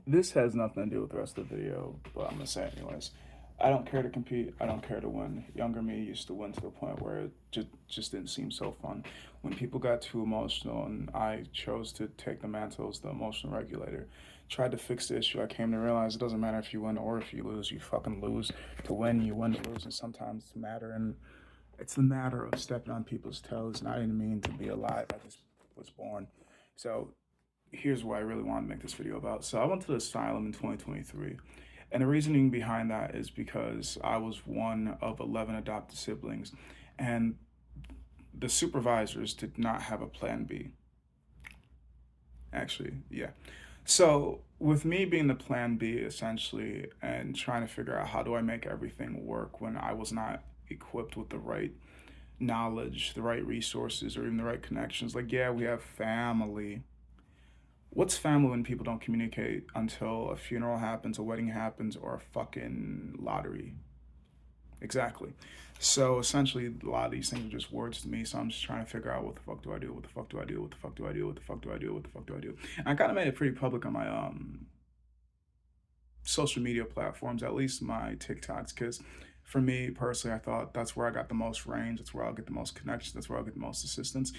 This has nothing to do with the rest of the video, but I'm gonna say it anyways. I don't care to compete. I don't care to win. Younger me used to win to the point where it just didn't seem so fun. When people got too emotional, and I chose to take the mantle as the emotional regulator, tried to fix the issue. I came to realize it doesn't matter if you win or if you lose. You fucking lose to win. You win to lose, and sometimes it's matter. And it's the matter of stepping on people's toes. And I didn't mean to be alive. I just was born. So here's what I really wanted to make this video about. So I went to the asylum in 2023. And the reasoning behind that is because I was one of 11 adopted siblings, and the supervisors did not have a plan B. Actually, yeah. So, with me being the plan B essentially and trying to figure out how do I make everything work when I was not equipped with the right knowledge, the right resources, or even the right connections. Like, yeah, we have family. What's family when people don't communicate until a funeral happens, a wedding happens, or a fucking lottery? Exactly. So essentially, a lot of these things are just words to me. So I'm just trying to figure out what the fuck do I do? What the fuck do I do? What the fuck do I do? What the fuck do I do? What the fuck do I do? And I kind of made it pretty public on my social media platforms, at least my TikToks, because for me personally, I thought that's where I got the most range. That's where I'll get the most connections. That's where I'll get the most assistance.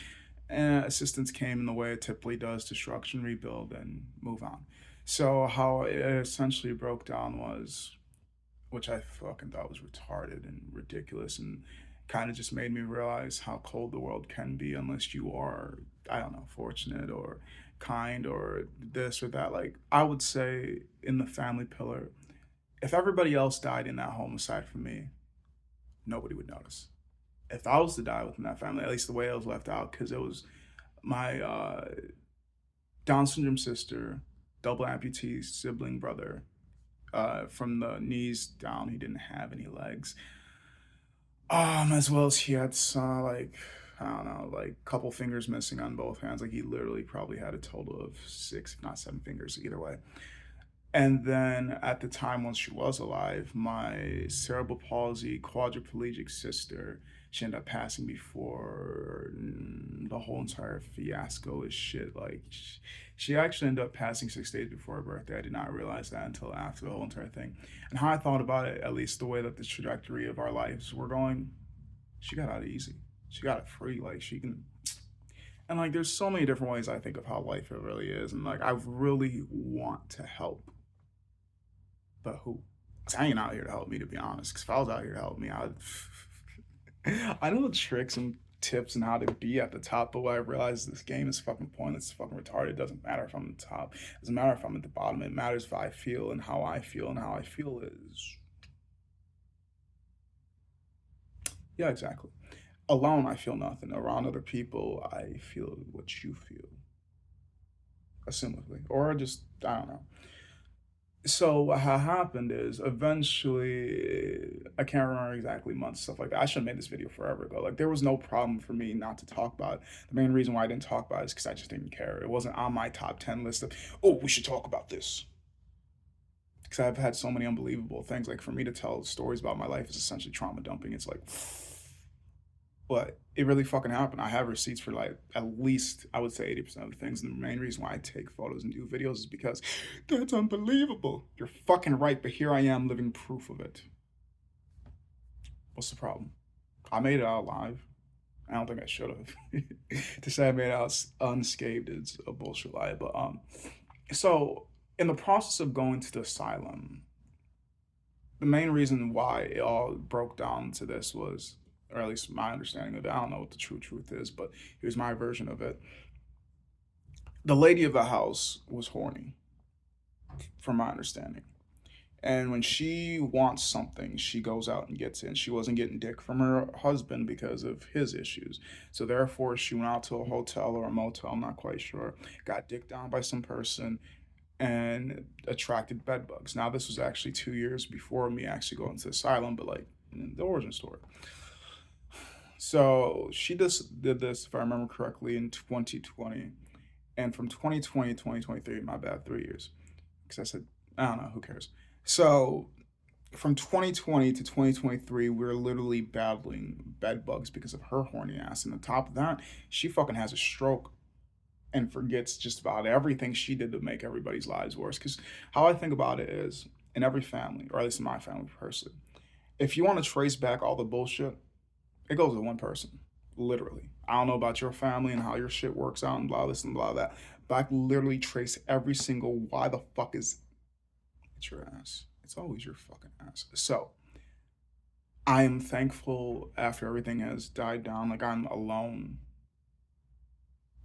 And assistance came in the way it typically does: destruction, rebuild, and move on. So how it essentially broke down was, which I fucking thought was retarded and ridiculous, and kind of just made me realize how cold the world can be unless you are, I don't know, fortunate or kind or this or that. Like, I would say in the family pillar, if everybody else died in that home aside from me, nobody would notice. If I was to die within that family, at least the way I was left out, because it was my Down syndrome sister, double amputee sibling brother. From the knees down, he didn't have any legs. As well as he had like, I don't know, like a couple fingers missing on both hands. Like he literally probably had a total of six, if not seven fingers either way. And then at the time when she was alive, my cerebral palsy quadriplegic sister, she ended up passing before the whole entire fiasco is shit. Like, she actually ended up passing 6 days before her birthday. I did not realize that until after the whole entire thing. And how I thought about it, at least the way that the trajectory of our lives were going, she got out easy. She got it free. Like, she can. And like, there's so many different ways I think of how life it really is. And like, I really want to help, but who? Cause I ain't out here to help me, to be honest. Cause if I was out here to help me, I'd. I know the tricks and tips and how to be at the top, but what I realized this game is fucking pointless. It's fucking retarded. It doesn't matter if I'm at the top. It doesn't matter if I'm at the bottom. It matters if I feel and how I feel, and how I feel is, yeah, exactly. Alone, I feel nothing. Around other people, I feel what you feel, assumably, or just I don't know. So what happened is eventually I can't remember exactly months, stuff like that. I should have made this video forever ago. Like there was no problem for me not to talk about it. The main reason why I didn't talk about it is because I just didn't care. It wasn't on my top 10 list of, oh, we should talk about this. Because I've had so many unbelievable things. Like for me to tell stories about my life is essentially trauma dumping. It's like, but it really fucking happened. I have receipts for like at least I would say 80% of the things. And the main reason why I take photos and do videos is because that's unbelievable. You're fucking right, but here I am living proof of it. What's the problem? I made it out alive. I don't think I should have. To say I made it out unscathed is a bullshit lie. But so in the process of going to the asylum, the main reason why it all broke down to this was, or at least my understanding of it. I don't know what the true truth is, but here's my version of it. The lady of the house was horny, from my understanding. And when she wants something, she goes out and gets it. And she wasn't getting dick from her husband because of his issues. So therefore, she went out to a hotel or a motel, I'm not quite sure, got dicked down by some person, and attracted bed bugs. Now, this was actually 2 years before me actually going to the asylum, but like the origin story. So she just did this, if I remember correctly, in 2020. And from 2020 to 2023, my bad, 3 years. Because I said, I don't know, who cares? So from 2020 to 2023, we are literally battling bed bugs because of her horny ass. And on top of that, she fucking has a stroke. and forgets just about everything she did to make everybody's lives worse. Because how I think about it is, in every family, or at least in my family personally, if you want to trace back all the bullshit, it goes to one person, literally. I don't know about your family and how your shit works out and blah this and blah that, but I can literally trace every single why the fuck is it's your ass. It's always your fucking ass. So I am thankful after everything has died down. Like I'm alone.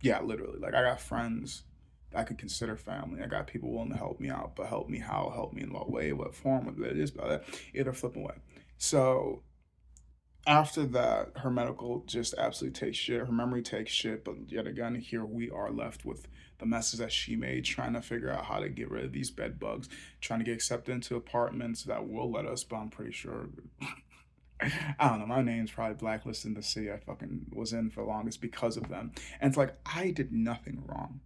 Yeah, literally. Like I got friends that I could consider family. I got people willing to help me out, but help me how? Help me in what way, what form, what it is, about that. Either flip away. So after that, her medical just absolutely takes shit. Her memory takes shit. But yet again, here we are left with the messes that she made, trying to figure out how to get rid of these bed bugs, trying to get accepted into apartments that will let us, but I'm pretty sure. I don't know. My name's probably blacklisted in the city I fucking was in for the longest because of them. And it's like, I did nothing wrong.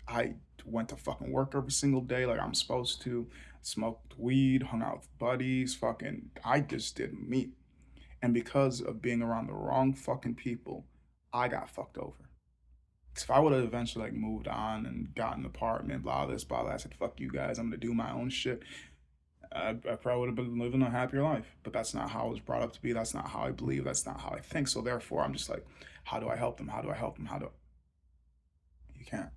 I went to fucking work every single day like I'm supposed to, smoked weed, hung out with buddies, fucking, I just did me. And because of being around the wrong fucking people, I got fucked over. Because if I would have eventually like moved on and gotten an apartment, blah this, blah that, I said, fuck you guys, I'm gonna do my own shit. I probably would have been living a happier life. But that's not how I was brought up to be. That's not how I believe. That's not how I think. So therefore, I'm just like, how do I help them? How do I help them? How do you can't?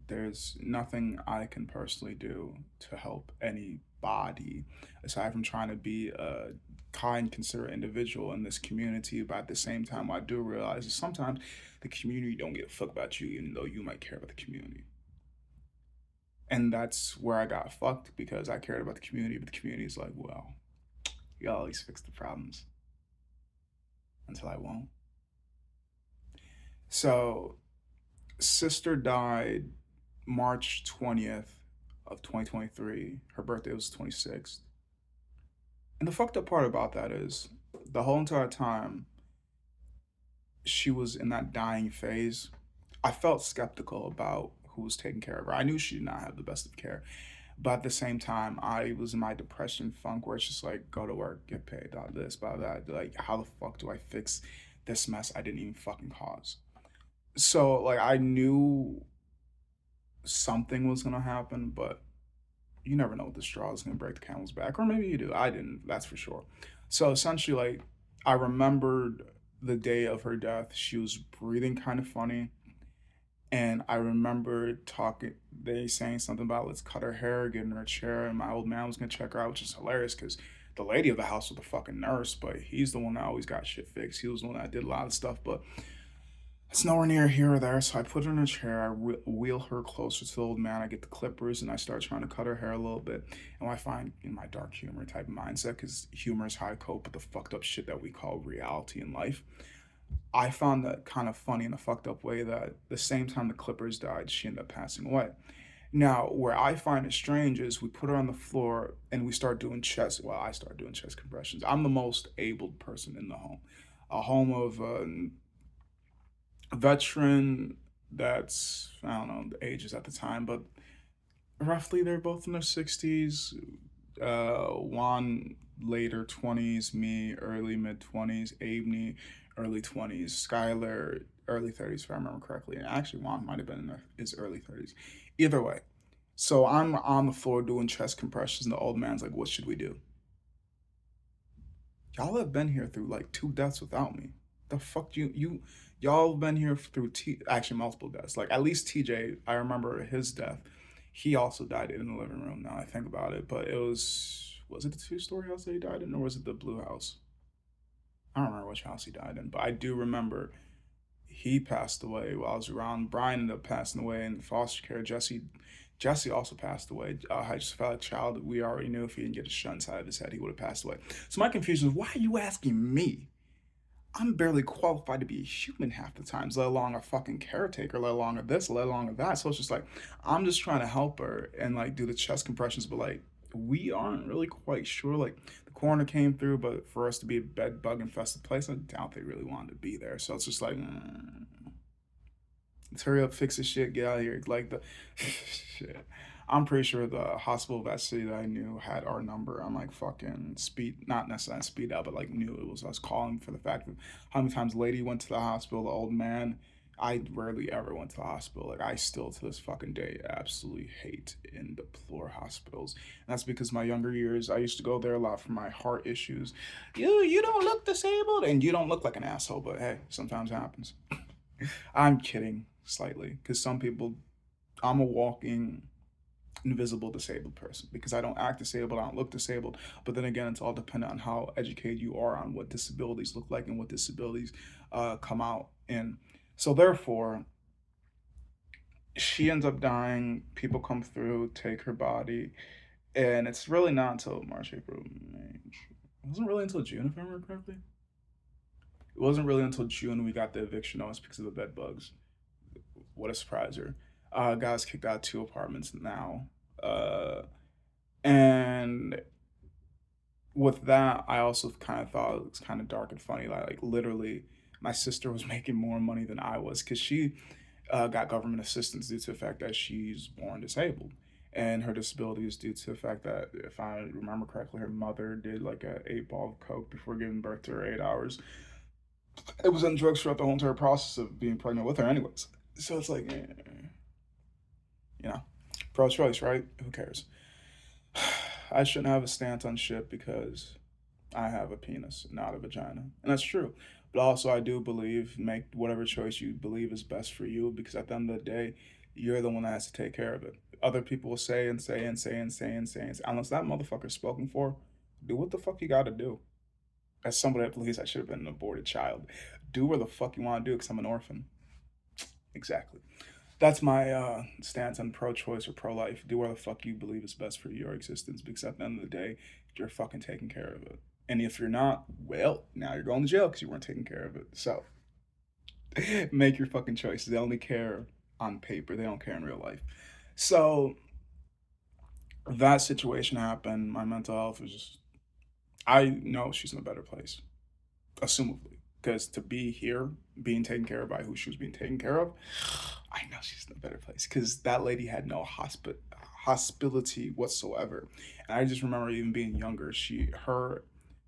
There's nothing I can personally do to help anybody aside from trying to be a kind, considerate individual in this community. But at the same time, what I do realize is sometimes the community don't give a fuck about you, even though you might care about the community. And that's where I got fucked because I cared about the community, but the community is like, well, you always fix the problems until I won't. So, sister died March 20th of 2023. Her birthday was 26th. And the fucked up part about that is the whole entire time she was in that dying phase, I felt skeptical about who was taking care of her. I knew she did not have the best of care. But at the same time, I was in my depression funk where it's just like, go to work, get paid, about this, about that. Like, how the fuck do I fix this mess I didn't even fucking cause? So, like, I knew something was gonna happen, but you never know what the straw is gonna break the camel's back. Or maybe you do. I didn't, that's for sure. So, essentially, like, I remembered the day of her death. She was breathing kind of funny. And I remember talking, they saying something about let's cut her hair, get in her chair, and my old man was gonna check her out, which is hilarious because the lady of the house was the fucking nurse, but he's the one that always got shit fixed. He was the one that did a lot of stuff, but it's nowhere near here or there. So I put her in a chair, wheel her closer to the old man. I get the clippers and I start trying to cut her hair a little bit. And what I find in my dark humor type of mindset, because humor is how I cope with the fucked up shit that we call reality in life. I found that kind of funny in a fucked up way that the same time the Clippers died, she ended up passing away. Now, where I find it strange is we put her on the floor and we start doing chest. Well, I start doing chest compressions. I'm the most abled person in the home. A home of a veteran that's, I don't know the ages at the time, but roughly they're both in their 60s. Juan later 20s, me early mid 20s, Abney early 20s, Skylar early 30s if I remember correctly. And actually Juan might have been in his early 30s. Either way. So I'm on the floor doing chest compressions and the old man's like, what should we do? Y'all have been here through like two deaths without me. The fuck y'all have been here through actually multiple deaths. Like at least TJ, I remember his death. He also died in the living room now I think about it, but it was it the two-story house that he died in or was it the blue house? I don't remember which house he died in, but I do remember he passed away while I was around. Brian ended up passing away in foster care. Jesse also passed away. I just felt like a child. We already knew if he didn't get a shot inside of his head, he would have passed away. So my confusion is, why are you asking me? I'm barely qualified to be a human half the times, let alone a fucking caretaker, let alone a this, let alone a that. So it's just like I'm just trying to help her and like do the chest compressions, but like we aren't really quite sure. Like the coroner came through, but for us to be a bed bug infested place, I doubt they really wanted to be there. So it's just like, let's hurry up, fix this shit, get out of here. Like the shit. I'm pretty sure the hospital of that city that I knew had our number on like fucking speed, not necessarily speed out, but like knew it was us calling for the fact of how many times lady went to the hospital, the old man. I rarely ever went to the hospital. Like I still to this fucking day absolutely hate and deplore hospitals. And that's because my younger years I used to go there a lot for my heart issues. You don't look disabled and you don't look like an asshole, but hey, sometimes it happens. I'm kidding slightly because some people I'm a walking invisible disabled person because I don't act disabled, I don't look disabled. But then again, it's all dependent on how educated you are on what disabilities look like and what disabilities come out in. So therefore, she ends up dying. People come through, take her body, and it's really not until March, April, May. It wasn't really until June, if I remember correctly. It wasn't really until June we got the eviction notice because of the bed bugs. What a surpriser! Guys kicked out 2 apartments now, uh, and with that, I also kind of thought it was kind of dark and funny. Like literally, my sister was making more money than I was because she got government assistance due to the fact that she's born disabled, and her disability is due to the fact that, if I remember correctly, her mother did like a 8 ball of coke before giving birth to her 8 hours. It was on drugs throughout the whole entire process of being pregnant with her, anyways. So it's like, you know, pro-choice, right? Who cares? I shouldn't have a stance on shit because I have a penis, not a vagina. And that's true. But also, I do believe make whatever choice you believe is best for you because at the end of the day, you're the one that has to take care of it. Other people will say and say and say and say and say and say. Unless that motherfucker's spoken for, do what the fuck you gotta do. As somebody that believes I should have been an aborted child, do what the fuck you wanna do because I'm an orphan. Exactly. That's my stance on pro-choice or pro-life. Do what the fuck you believe is best for your existence because at the end of the day, you're fucking taking care of it. And if you're not, well, now you're going to jail because you weren't taking care of it. So make your fucking choices. They only care on paper. They don't care in real life. So that situation happened. My mental health was just. I know she's in a better place, assumably, because to be here, being taken care of by who she was being taken care of, I know she's in a better place because that lady had no hospitality whatsoever. And I just remember even being younger, her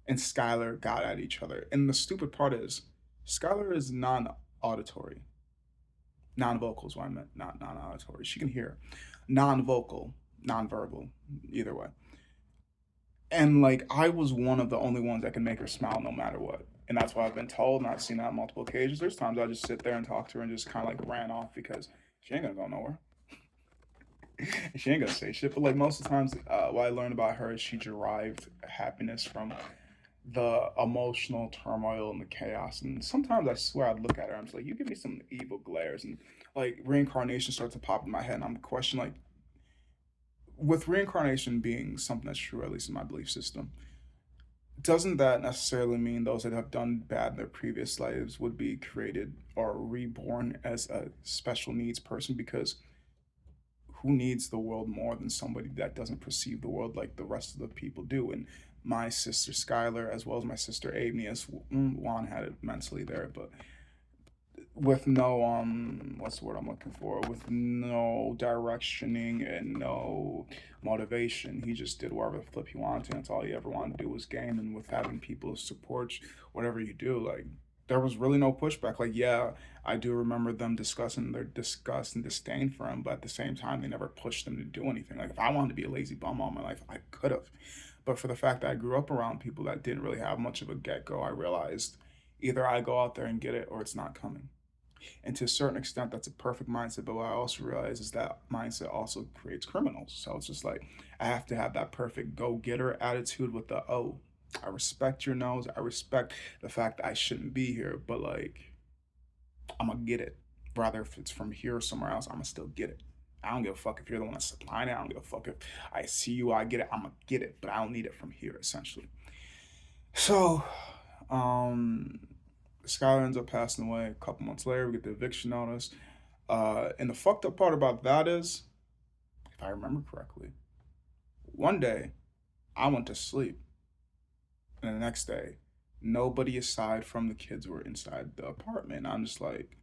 and Skylar got at each other. And the stupid part is, Skylar is non-auditory, non-vocal is what I meant, not non-auditory. She can hear, non-vocal, non-verbal, either way. And like I was one of the only ones that can make her smile no matter what. And that's what I've been told, and I've seen that on multiple occasions. There's times I just sit there and talk to her and just kind of like ran off because she ain't gonna go nowhere. She ain't gonna say shit. But like most of the times, what I learned about her is she derived happiness from the emotional turmoil and the chaos. And sometimes I swear I'd look at her, I'm just like, you give me some evil glares, and like reincarnation starts to pop in my head, and I'm questioning like, with reincarnation being something that's true, at least in my belief system, doesn't that necessarily mean those that have done bad in their previous lives would be created or reborn as a special needs person? Because who needs the world more than somebody that doesn't perceive the world like the rest of the people do? And my sister Skylar, as well as my sister Amy, as Juan had it mentally there, but with no what's the word I'm looking for? With no directioning and no motivation. He just did whatever the flip he wanted to. And that's all he ever wanted to do was game. And with having people support whatever you do, like there was really no pushback. Like, yeah, I do remember them discussing their disgust and disdain for him, but at the same time, they never pushed him to do anything. Like, if I wanted to be a lazy bum all my life, I could have. But for the fact that I grew up around people that didn't really have much of a get go, I realized either I go out there and get it or it's not coming. And to a certain extent, that's a perfect mindset. But what I also realize is that mindset also creates criminals. So it's just like I have to have that perfect go getter attitude with the, oh, I respect your nose. I respect the fact that I shouldn't be here, but like I'm gonna get it. Rather if it's from here or somewhere else, I'm gonna still get it. I don't give a fuck if you're the one that's supplying it. I don't give a fuck if I see you, I get it. I'm gonna get it, but I don't need it from here, essentially. So, um, Skylar ends up passing away a couple months later. We get the eviction notice. And the fucked up part about that is, if I remember correctly, one day I went to sleep, and the next day, nobody aside from the kids were inside the apartment. I'm just like,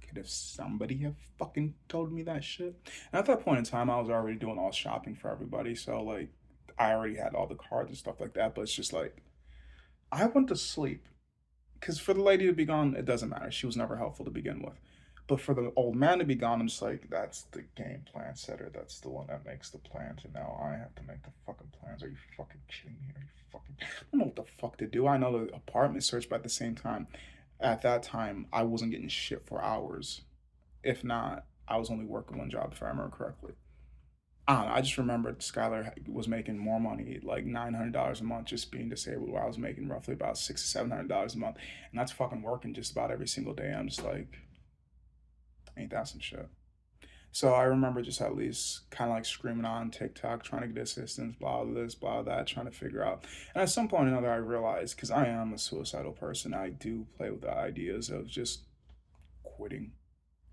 could have somebody have fucking told me that shit? And at that point in time, I was already doing all shopping for everybody, so like, I already had all the cards and stuff like that. But it's just like, I went to sleep because for the lady to be gone, it doesn't matter. She was never helpful to begin with. But for the old man to be gone, I'm just like, that's the game plan setter. That's the one that makes the plans, and now I have to make the fucking plans. Are you fucking kidding me? Are you fucking? I don't know what the fuck to do. I know the apartment search, but at the same time, at that time, I wasn't getting shit for hours. If not, I was only working one job, if I remember correctly. I don't know. I just remembered Skylar was making more money, like $900 a month, just being disabled, while I was making roughly about $600 to $700 a month, and that's fucking working just about every single day. I'm just like, ain't that some shit? So I remember just at least kind of like screaming on TikTok, trying to get assistance, blah blah this, blah that, trying to figure out. And at some point or another, I realized, because I am a suicidal person, I do play with the ideas of just quitting,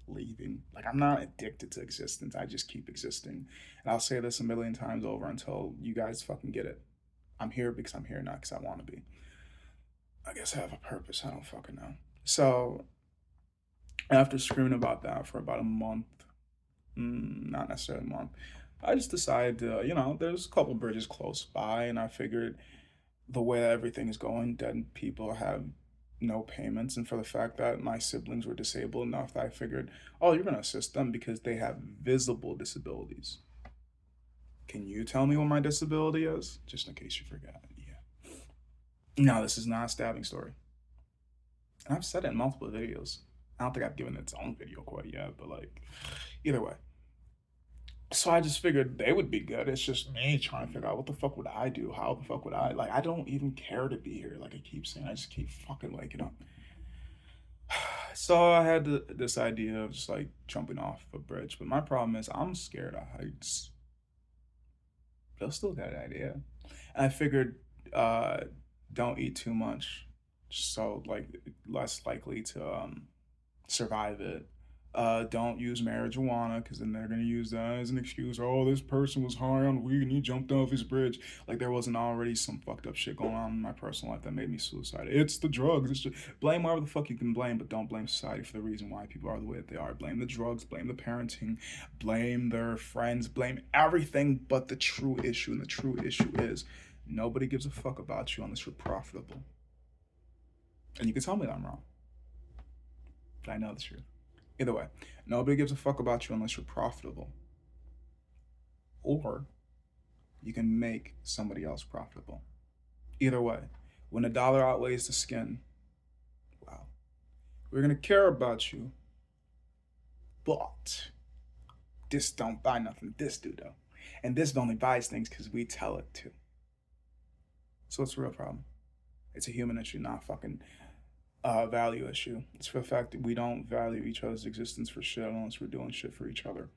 leaving. Like, I'm not addicted to existence. I just keep existing. And I'll say this a million times over until you guys fucking get it. I'm here because I'm here, not because I want to be. I guess I have a purpose. I don't fucking know. So after screaming about that for about a month, not necessarily a month, I just decided to, there's a couple bridges close by, and I figured the way that everything is going, dead people have no payments, and for the fact that my siblings were disabled enough that I figured, oh, you're gonna assist them because they have visible disabilities. Can you tell me what my disability is? Just in case you forgot. Yeah. No, this is not a stabbing story. And I've said it in multiple videos. I don't think I've given its own video quite yet, but like, either way. So I just figured they would be good. It's just me trying to figure out what the fuck would I do? How the fuck would I? Like, I don't even care to be here. Like I keep saying, I just keep fucking waking up. So I had this idea of just like jumping off a bridge, but my problem is I'm scared of heights. But I still got an idea. And I figured, uh, don't eat too much, so like less likely to survive it. Don't use marijuana because then they're gonna use that as an excuse. Oh, this person was high on weed and he jumped off his bridge. Like there wasn't already some fucked up shit going on in my personal life that made me suicidal. It's the drugs. It's just blame whatever the fuck you can blame, but don't blame society for the reason why people are the way that they are. Blame the drugs, blame the parenting, blame their friends, blame everything but the true issue. And the true issue is nobody gives a fuck about you unless you're profitable. And you can tell me that I'm wrong, but I know the truth. Either way, nobody gives a fuck about you unless you're profitable. Or you can make somebody else profitable. Either way, when a dollar outweighs the skin, wow, we're gonna care about you, but this don't buy nothing. This do though. And this only buys things because we tell it to. So it's a real problem. It's a human issue, not fucking value issue. It's for the fact that we don't value each other's existence for shit unless we're doing shit for each other.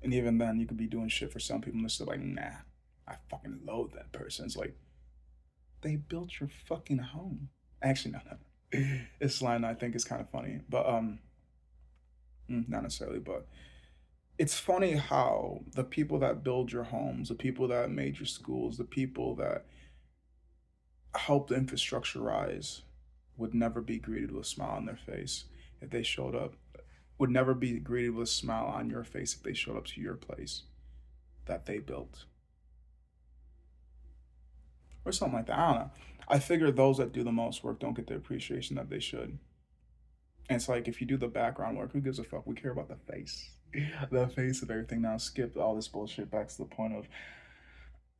And even then, you could be doing shit for some people and they're still like, nah, I fucking loathe that person. It's like, they built your fucking home. Actually, no, no. This line I think is kind of funny, but not necessarily, but it's funny how the people that build your homes, the people that made your schools, the people that helped the infrastructure rise would never be greeted with a smile on their face if they showed up, would never be greeted with a smile on your face if they showed up to your place that they built. Or something like that. I don't know. I figure those that do the most work don't get the appreciation that they should. And it's like if you do the background work, who gives a fuck? We care about the face. The face of everything. Now skip all this bullshit back to the point of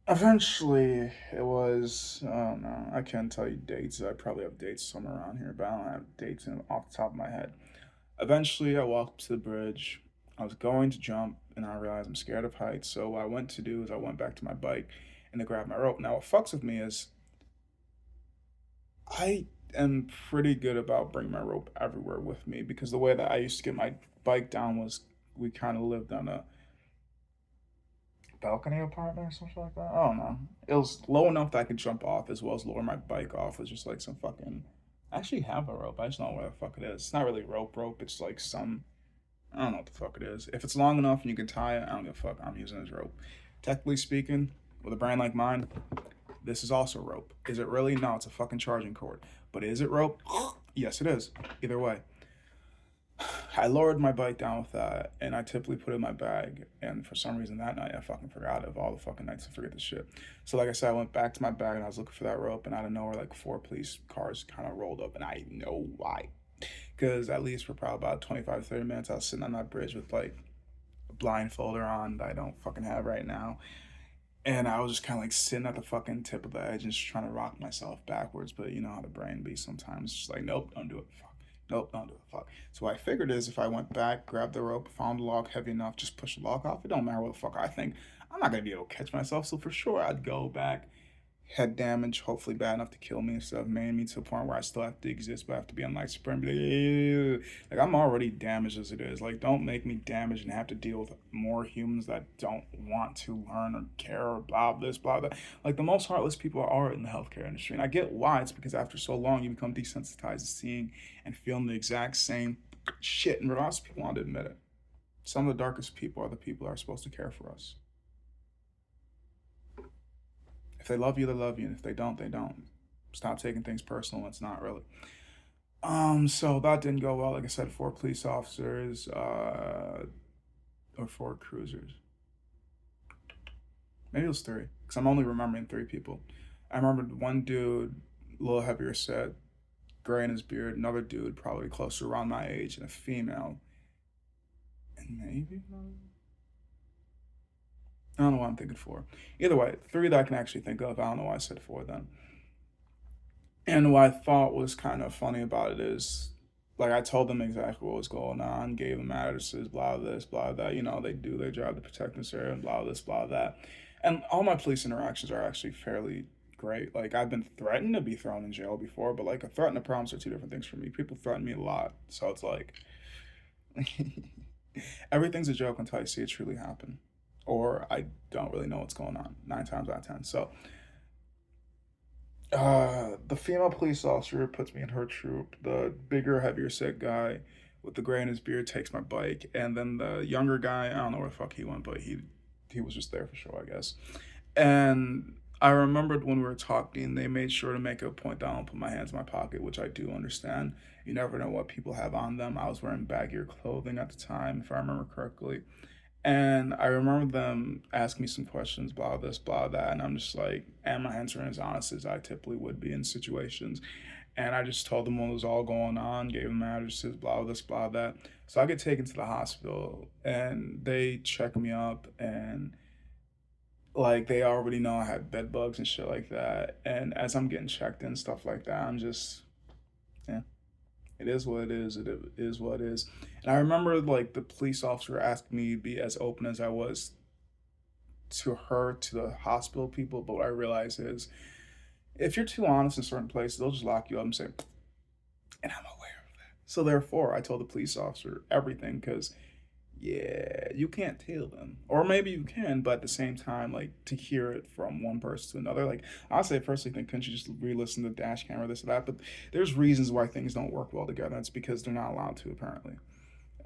eventually it was, oh no, I can't tell you dates. I probably have dates somewhere around here, but I don't have dates off the top of my head. Eventually I walked up to the bridge. I was going to jump and I realized I'm scared of heights. So what I went to do is I went back to my bike and to grab my rope. Now what fucks with me is I am pretty good about bringing my rope everywhere with me because the way that I used to get my bike down was we kind of lived on a balcony apartment or something like that. I don't know. It was low enough that I could jump off as well as lower my bike off. It's just like some fucking. I actually have a rope. I just don't know where the fuck it is. It's not really rope. It's like some. I don't know what the fuck it is. If it's long enough and you can tie it, I don't give a fuck. I'm using it as rope. Technically speaking, with a brand like mine, this is also rope. Is it really? No, it's a fucking charging cord. But is it rope? Yes, it is. Either way. I lowered my bike down with that, and I typically put it in my bag. And for some reason that night, I fucking forgot it. Of all the fucking nights I forget this shit. So like I said, I went back to my bag and I was looking for that rope, and out of nowhere, like four police cars kind of rolled up, and I know why. Because at least for probably about 25, 30 minutes, I was sitting on that bridge with like a blindfolder on that I don't fucking have right now. And I was just kind of like sitting at the fucking tip of the edge and just trying to rock myself backwards. But you know how the brain be sometimes. It's just like, nope, don't do it. Fuck. Nope, don't do it. Fuck. So what I figured is if I went back, grabbed the rope, found the log heavy enough, just push the log off. It don't matter what the fuck I think. I'm not going to be able to catch myself. So for sure, I'd go back, head damage, hopefully bad enough to kill me instead of maiming me to a point where I still have to exist, but I have to be on life support and be like, "Ew." Like I'm already damaged as it is. Like don't make me damaged and have to deal with more humans that don't want to learn or care or blah this, blah that. Like the most heartless people are in the healthcare industry. And I get why. It's because after so long you become desensitized to seeing and feeling the exact same shit. And lots of people want to admit it. Some of the darkest people are the people that are supposed to care for us. If they love you, they love you, and if they don't, they don't. Stop taking things personal. It's not really. So that didn't go well. Like I said, four police officers, or four cruisers. Maybe it was three, because I'm only remembering three people. I remember one dude, a little heavier set, gray in his beard. Another dude, probably closer around my age, and a female. And maybe I don't know what I'm thinking four. Either way, three that I can actually think of. I don't know why I said four then. And what I thought was kind of funny about it is, like, I told them exactly what was going on, gave them addresses, blah this, blah that. You know, they do their job to protect this area, and blah this, blah that. And all my police interactions are actually fairly great. Like, I've been threatened to be thrown in jail before, but like a threat and a promise are two different things for me. People threaten me a lot, so it's like everything's a joke until I see it truly happen, or I don't really know what's going on 9 times out of 10. So the female police officer puts me in her troop. The bigger, heavier set guy with the gray in his beard takes my bike, and then the younger guy, I don't know where the fuck he went, but he was just there for show, I guess. And I remembered when we were talking, they made sure to make a point that I don't put my hands in my pocket, which I do understand. You never know what people have on them. I was wearing baggier clothing at the time, if I remember correctly. And I remember them asking me some questions, blah this, blah that, and I'm just like, am I answering as honest as I typically would be in situations? And I just told them what was all going on, gave them addresses, blah this, blah that. So I get taken to the hospital, and they check me up, and like they already know I had bed bugs and shit like that. And as I'm getting checked and stuff like that, I'm just, yeah, it is what it is. It is what it is. And I remember like the police officer asking me to be as open as I was to her, to the hospital people. But what I realize is if you're too honest in certain places, they'll just lock you up and say, and I'm aware of that. So therefore, I told the police officer everything because yeah, you can't tell them. Or maybe you can, but at the same time, like to hear it from one person to another, like I say personally think couldn't you just re-listen to the dash camera, this or that? But there's reasons why things don't work well together. It's because they're not allowed to, apparently.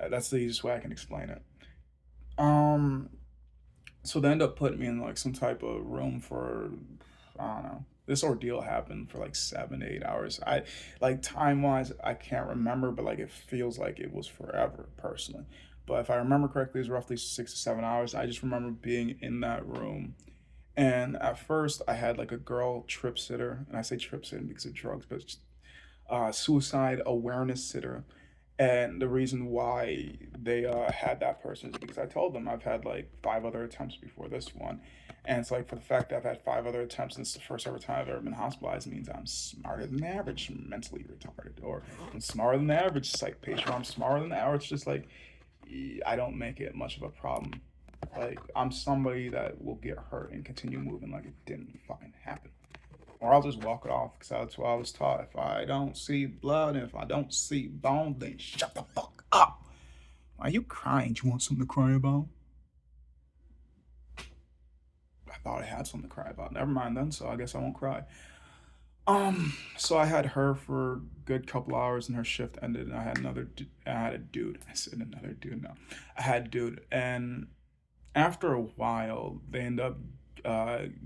That's the easiest way I can explain it. Um, so they end up putting me in like some type of room for I don't know. This ordeal happened for like 7 to 8 hours. I like time wise, I can't remember, but like it feels like it was forever personally. But if I remember correctly, it was roughly 6 to 7 hours. I just remember being in that room. And at first, I had like a girl trip sitter, and I say trip sitting because of drugs, but suicide awareness sitter. And the reason why they had that person is because I told them I've had like five other attempts before this one. And it's like for the fact that I've had five other attempts and it's the first ever time I've ever been hospitalized means I'm smarter than the average mentally retarded. Or I'm smarter than the average psych patient. Or I'm smarter than the average. It's just like I don't make it much of a problem. Like I'm somebody that will get hurt and continue moving like it didn't fucking happen. Or I'll just walk it off because that's what I was taught. If I don't see blood and if I don't see bone, then shut the fuck up. Are you crying? Do you want something to cry about? I thought I had something to cry about. Never mind then, so I guess I won't cry. So I had her for a good couple hours and her shift ended and I had I had a dude. I said another dude, no. I had dude. And after a while, they end up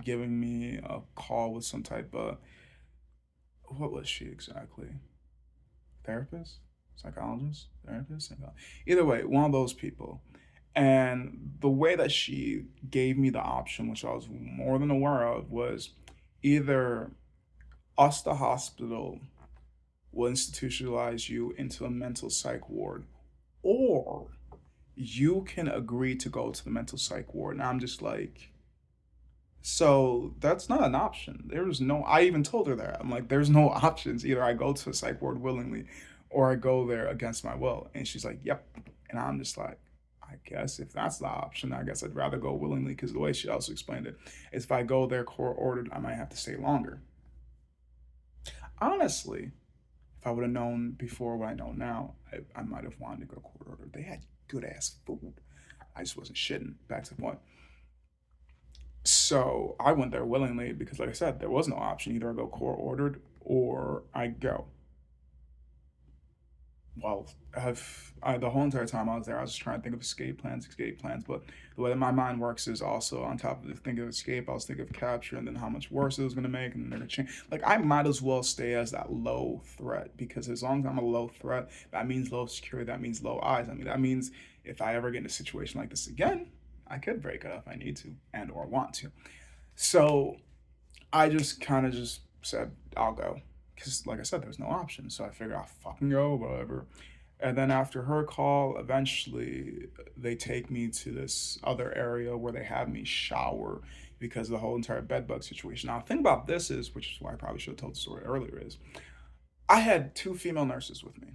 giving me a call with some type of, what was she exactly? Therapist? psychologist, therapist, either way, one of those people. And the way that she gave me the option, which I was more than aware of, was either us, the hospital, will institutionalize you into a mental psych ward, or you can agree to go to the mental psych ward. And I'm just like, so that's not an option. There's no, I even told her that. I'm like, there's no options. Either I go to a psych ward willingly or I go there against my will. And she's like, yep. And I'm just like, I guess if that's the option, I guess I'd rather go willingly, because the way she also explained it is if I go there court ordered, I might have to stay longer. Honestly, if I would have known before what I know now, I might have wanted to go court ordered. They had good ass food. I just wasn't shitting. Back to the point. So I went there willingly because, like I said, there was no option. Either I go court ordered or I go. Well, the whole entire time I was there, I was just trying to think of escape plans. But the way that my mind works is also on top of the think of escape, I was thinking of capture and then how much worse it was going to make, and then they're going to change. Like, I might as well stay as that low threat, because as long as I'm a low threat, that means low security, that means low eyes. I mean, that means if I ever get in a situation like this again, I could break it if I need to and or want to. So I just kind of just said I'll go, because like I said, there's no option. So I figured I'll fucking go, whatever. And then after her call, eventually they take me to this other area where they have me shower because of the whole entire bedbug situation. Now, the thing about this is, which is why I probably should have told the story earlier, is I had two female nurses with me.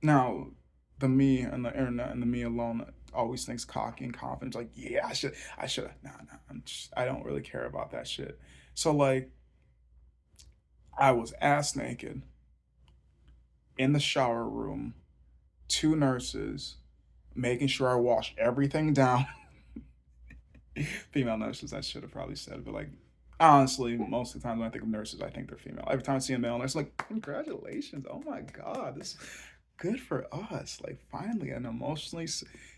Now, the me and the internet and the me alone always thinks cocky and confident. Like, yeah, I should have. Nah, nah, I don't really care about that shit. So like, I was ass naked in the shower room, two nurses making sure I washed everything down. Female nurses, I should have probably said, but like, honestly, most of the time when I think of nurses, I think they're female. Every time I see a male nurse, I'm like, congratulations, oh my god, this is good for us. Like, finally, and emotionally,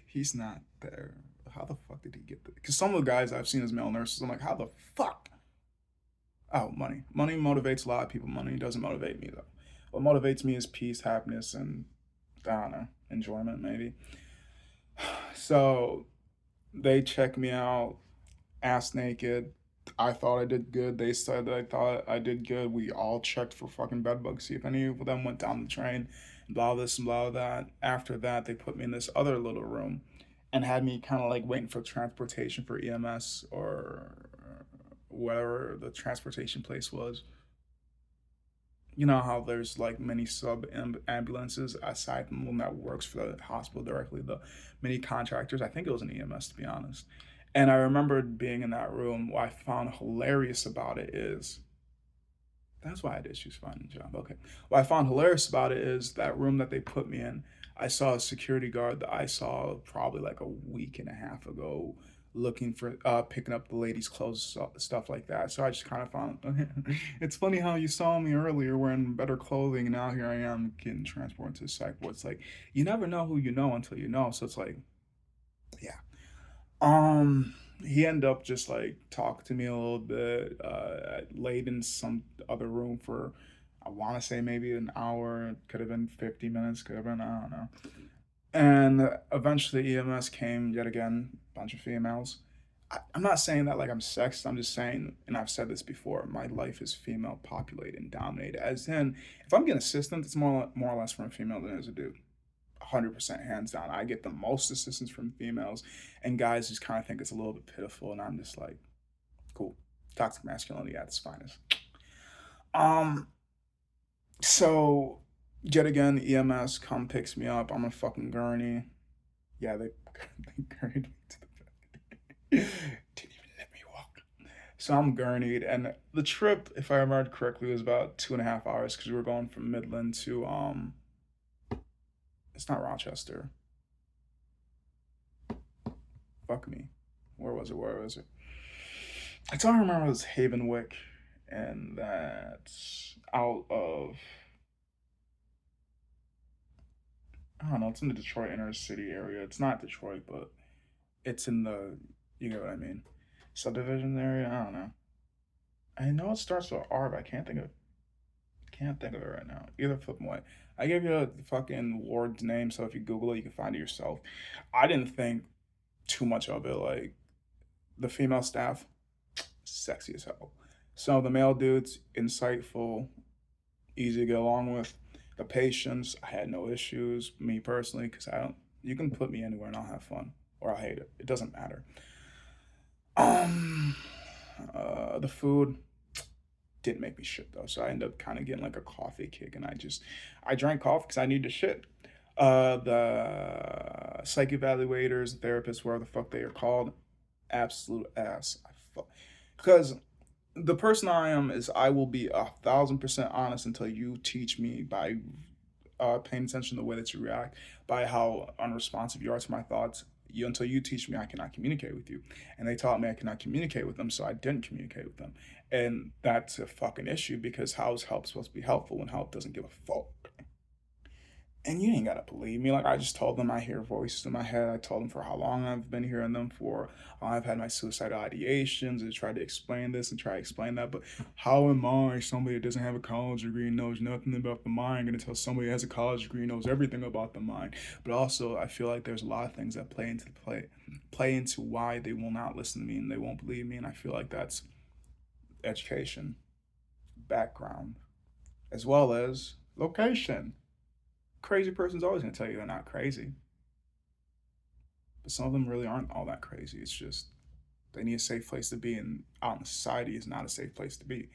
he's not there. How the fuck did he get there? Because some of the guys I've seen as male nurses, I'm like, how the fuck? Oh, money. Money motivates a lot of people. Money doesn't motivate me though. What motivates me is peace, happiness, and I don't know, enjoyment maybe. So they check me out, ass naked. I thought I did good. They said that I thought I did good. We all checked for fucking bed bugs, see if any of them went down the train, blah this and blah that. After that, they put me in this other little room and had me kind of like waiting for transportation for EMS or whatever the transportation place was. You know how there's like many sub ambulances aside from one that works for the hospital directly, the many contractors. I think it was an EMS, to be honest. And I remember being in that room. What I found hilarious about it is that's why I did choose finding a job. Okay. What I found hilarious about it is that room that they put me in. I saw a security guard that I saw probably like a week and a half ago looking for picking up the ladies' clothes, stuff like that. So I just kind of found it's funny how you saw me earlier wearing better clothing, and now here I am getting transported to the psych ward. It's like you never know who you know until you know. So it's like, yeah. He ended up just like talking to me a little bit. I laid in some other room for, I want to say maybe an hour. Could have been 50 minutes. Could have been, I don't know. And eventually EMS came yet again. Bunch of females. I'm not saying that like I'm sexist. I'm just saying, and I've said this before. My life is female populated and dominated. As in, if I'm getting assistance, it's more or less from a female than as a dude. 100% hands down. I get the most assistance from females, and guys just kind of think it's a little bit pitiful, and I'm just like, cool. Toxic masculinity at its finest. Um, so yet again, EMS come picks me up. I'm a fucking gurney. Yeah, they they gurneyed me to the bed. Didn't even let me walk. So I'm gurneyed, and the trip, if I remember correctly, was about 2.5 hours because we were going from Midland to it's not Rochester. Fuck me. Where was it? Where was it? I don't remember. It was Havenwick, and that's out of, I don't know. It's in the Detroit inner city area. It's not Detroit, but it's in the, you know what I mean, subdivision area. I don't know. I know it starts with R, but I can't think of. Can't think of it right now. Either flip them away. I gave you the fucking ward's name, so if you Google it, you can find it yourself. I didn't think too much of it. Like the female staff, sexy as hell. So the male dudes, insightful, easy to get along with. The patients, I had no issues. Me personally, because I don't. You can put me anywhere and I'll have fun, or I'll hate it. It doesn't matter. Um, the food didn't make me shit though, so I ended up kind of getting like a coffee kick, and I drank coffee because I needed to shit. The psych evaluators, therapists, whatever the fuck they are called, absolute ass. Because the person I am is I will be 1,000% honest until you teach me by paying attention to the way that you react, by how unresponsive you are to my thoughts. Until you teach me, I cannot communicate with you. And they taught me I cannot communicate with them, so I didn't communicate with them. And that's a fucking issue because how is help supposed to be helpful when help doesn't give a fuck? And you ain't gotta believe me. Like I just told them I hear voices in my head. I told them for how long I've been hearing them for. I've had my suicidal ideations and tried to explain this and try to explain that. But how am I, somebody that doesn't have a college degree and knows nothing about the mind, gonna tell somebody that has a college degree and knows everything about the mind? But also, I feel like there's a lot of things that play into why they will not listen to me and they won't believe me. And I feel like that's education, background, as well as location. Crazy person's always gonna tell you they're not crazy, but some of them really aren't all that crazy. It's just they need a safe place to be, and out in society is not a safe place to be.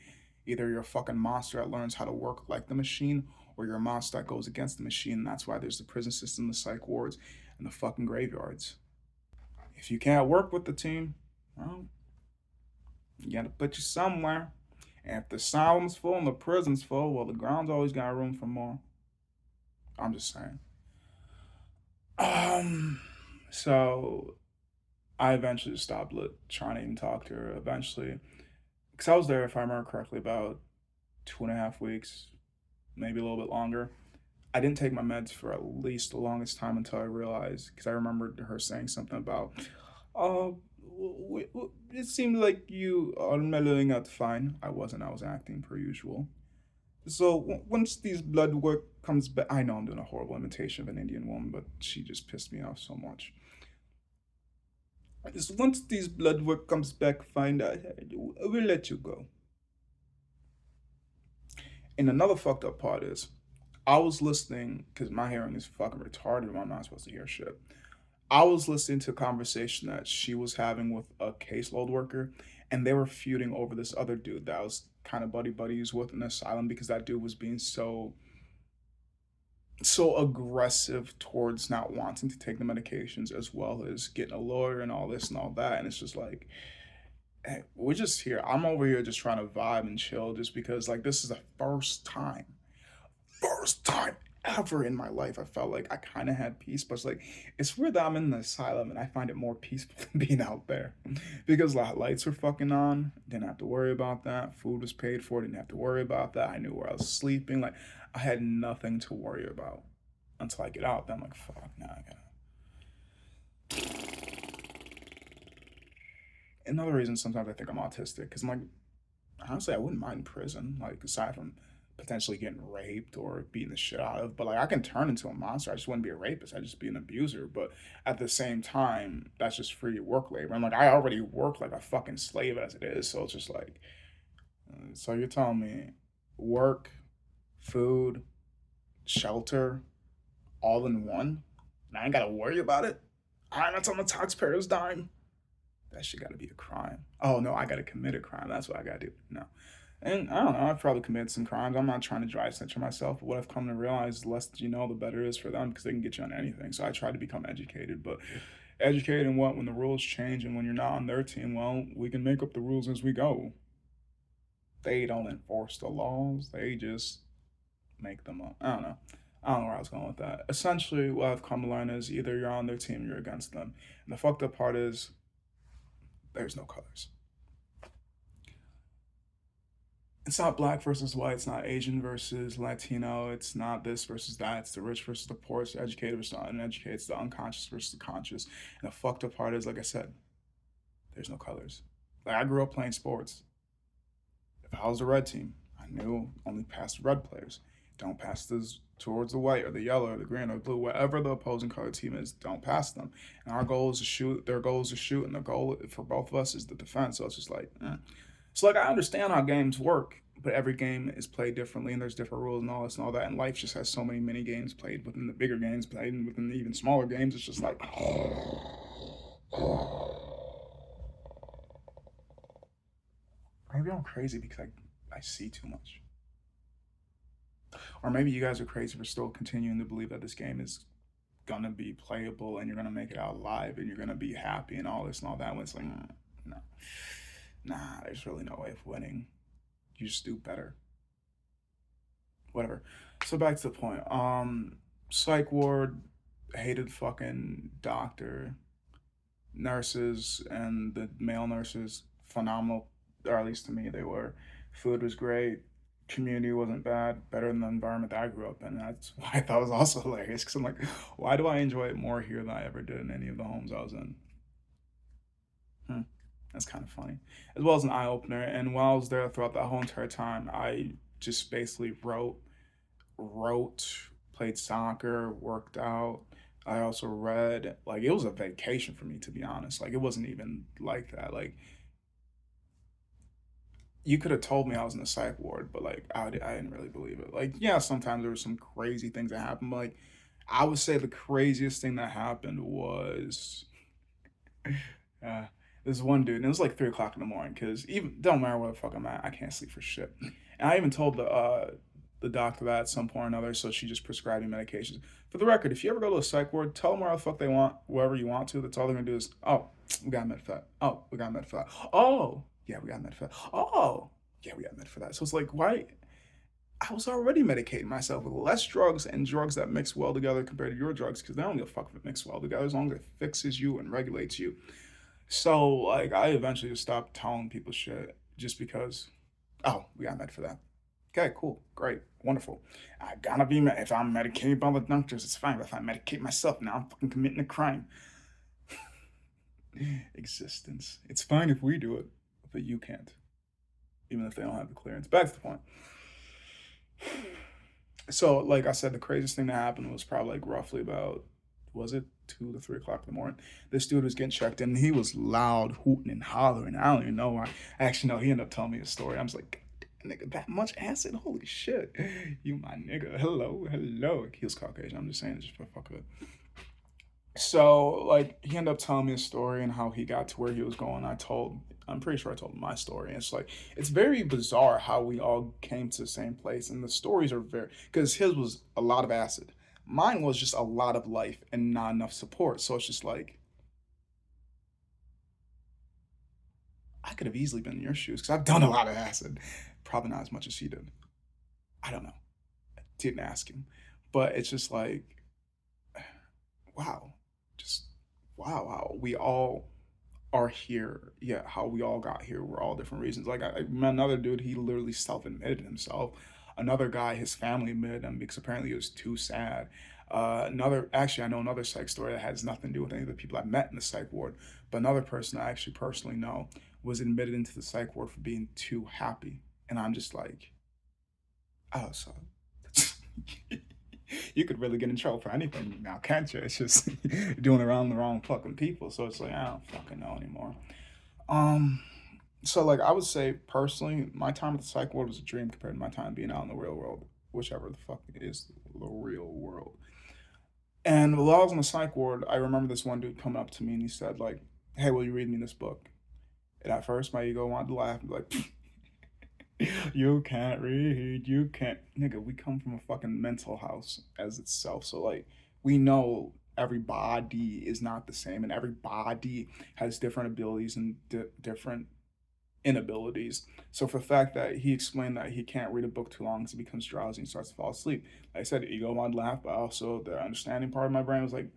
Either you're a fucking monster that learns how to work like the machine, or you're a monster that goes against the machine. And that's why there's the prison system, the psych wards, and the fucking graveyards. If you can't work with the team, well, you gotta put you somewhere. And if the asylum's full and the prison's full, well, the ground's always got room for more. I'm just saying. Um, so I eventually stopped trying to even talk to her. Eventually, because I was there, if I remember correctly, about 2.5 weeks, maybe a little bit longer. I didn't take my meds for at least the longest time until I realized, because I remembered her saying something about, uh, it seemed like you are mellowing out fine. I wasn't. I was acting per usual. So once these blood work comes back, I know I'm doing a horrible imitation of an Indian woman, but she just pissed me off so much. So once these blood work comes back fine, we'll let you go. And another fucked up part is, I was listening because my hearing is fucking retarded. I'm not supposed to hear shit. I was listening to a conversation that she was having with a caseload worker, and they were feuding over this other dude that was kind of buddy buddies with in the asylum because that dude was being so aggressive towards not wanting to take the medications as well as getting a lawyer and all this and all that. And it's just like, hey, we're just here. I'm over here just trying to vibe and chill just because like this is the first time ever in my life I felt like I kind of had peace. But it's weird that I'm in the asylum and I find it more peaceful than being out there because the lights were fucking on, didn't have to worry about that. Food was paid for, didn't have to worry about that. I knew where I was sleeping. Like I had nothing to worry about until I get out. Then I'm like, fuck, now I gotta. Another reason sometimes I think I'm autistic because I'm like, honestly, I wouldn't mind prison. Like aside from potentially getting raped or beating the shit out of, but like I can turn into a monster. I just wouldn't be a rapist. I'd just be an abuser. But at the same time, that's just free work labor. I'm like, I already work like a fucking slave as it is. So it's just like, so you're telling me work, food, shelter, all in one, and I ain't gotta worry about it. I'm not on the taxpayer's dime. That shit gotta be a crime. Oh no, I gotta commit a crime. That's what I gotta do. No. And I don't know, I've probably committed some crimes. I'm not trying to drive censor myself, but what I've come to realize is the less that you know, the better it is for them because they can get you on anything. So I try to become educated, but educated in what? When the rules change and when you're not on their team, well, we can make up the rules as we go. They don't enforce the laws, they just make them up. I don't know. I don't know where I was going with that. Essentially, what I've come to learn is either you're on their team or you're against them. And the fucked up part is there's no colors. It's not black versus white. It's not Asian versus Latino. It's not this versus that. It's the rich versus the poor. It's the educated versus the uneducated. It's the unconscious versus the conscious. And the fucked up part is, like I said, there's no colors. Like I grew up playing sports. If I was the red team, I knew only pass the red players. Don't pass this towards the white or the yellow or the green or the blue, whatever the opposing color team is. Don't pass them. And our goal is to shoot. Their goal is to shoot, and the goal for both of us is the defense. So it's just like, So like I understand how games work, but every game is played differently, and there's different rules and all this and all that. And life just has so many mini games played within the bigger games, played within the even smaller games. It's just like, maybe I'm crazy because I see too much. Or maybe you guys are crazy for still continuing to believe that this game is gonna be playable and you're gonna make it out alive and you're gonna be happy and all this and all that. When it's like, no, nah, there's really no way of winning. You just do better. Whatever. So back to the point. Psych ward, hated fucking doctor, nurses and the male nurses, phenomenal, or at least to me they were. Food was great. Community wasn't bad, better than the environment that I grew up in. That's why I thought it was also hilarious because I'm like, why do I enjoy it more here than I ever did in any of the homes I was in? Hmm. That's kind of funny, as well as an eye opener. And while I was there throughout that whole entire time, I just basically wrote, played soccer, worked out. I also read. Like it was a vacation for me, to be honest. Like it wasn't even like that. Like you could have told me I was in the psych ward, but like I didn't really believe it. Like yeah, sometimes there were some crazy things that happened. But, like I would say the craziest thing that happened was uh, this one dude, and it was like 3 o'clock in the morning. Cause even don't matter where the fuck I'm at, I can't sleep for shit. And I even told the doctor that at some point or another, so she just prescribed me medications. For the record, if you ever go to a psych ward, tell them where the fuck they want, wherever you want to. That's all they're gonna do is, oh, we got med for that. Oh, we got med for that. Oh, yeah, we got med for that. Oh, yeah, we got med for that. So it's like, why? I was already medicating myself with less drugs and drugs that mix well together compared to your drugs because they don't give a fuck if it mixes well together as long as it fixes you and regulates you. So like I eventually just stopped telling people shit just because, oh, we got med for that. Okay, cool, great, wonderful. I gotta be if I'm medicated by the doctors, it's fine. But if I medicate myself, now I'm fucking committing a crime. Existence. It's fine if we do it, but you can't, even if they don't have the clearance. Back to the point. So, like I said, the craziest thing that happened was probably like roughly about, was it 2 to 3 o'clock in the morning? This dude was getting checked in. And he was loud, hooting and hollering. I don't even know why. Actually, no, he ended up telling me a story. I was like, nigga, that much acid? Holy shit. You my nigga. Hello, hello. He was Caucasian. I'm just saying, just for fuck of it. So, like, he ended up telling me a story and how he got to where he was going. I'm pretty sure I told him my story. And it's like, it's very bizarre how we all came to the same place. And the stories are very, because his was a lot of acid. Mine was just a lot of life and not enough support. So it's just like, I could have easily been in your shoes because I've done a lot of acid. Probably not as much as he did. I don't know. Didn't ask him. But it's just like, wow. Just wow, how we all are here. Yeah, how we all got here were all different reasons. Like I met another dude, he literally self-admitted himself. Another guy, his family admitted him because apparently it was too sad. Actually, I know another psych story that has nothing to do with any of the people I met in the psych ward. But another person I actually personally know was admitted into the psych ward for being too happy, and I'm just like, oh, so you could really get in trouble for anything now, can't you? It's just doing around the wrong fucking people. So it's like I don't fucking know anymore. Um, so like I would say personally, my time at the psych ward was a dream compared to my time being out in the real world, whichever the fuck it is, the real world. And while I was in the psych ward, I remember this one dude coming up to me and he said like, "Hey, will you read me this book?" And at first, my ego wanted to laugh and be like, you can't read, you can't. Nigga, we come from a fucking mental house as itself. So, like, we know every body is not the same and every body has different abilities and different inabilities. So, for the fact that he explained that he can't read a book too long because he becomes drowsy and starts to fall asleep, like I said, ego wanted to laugh, but also the understanding part of my brain was like,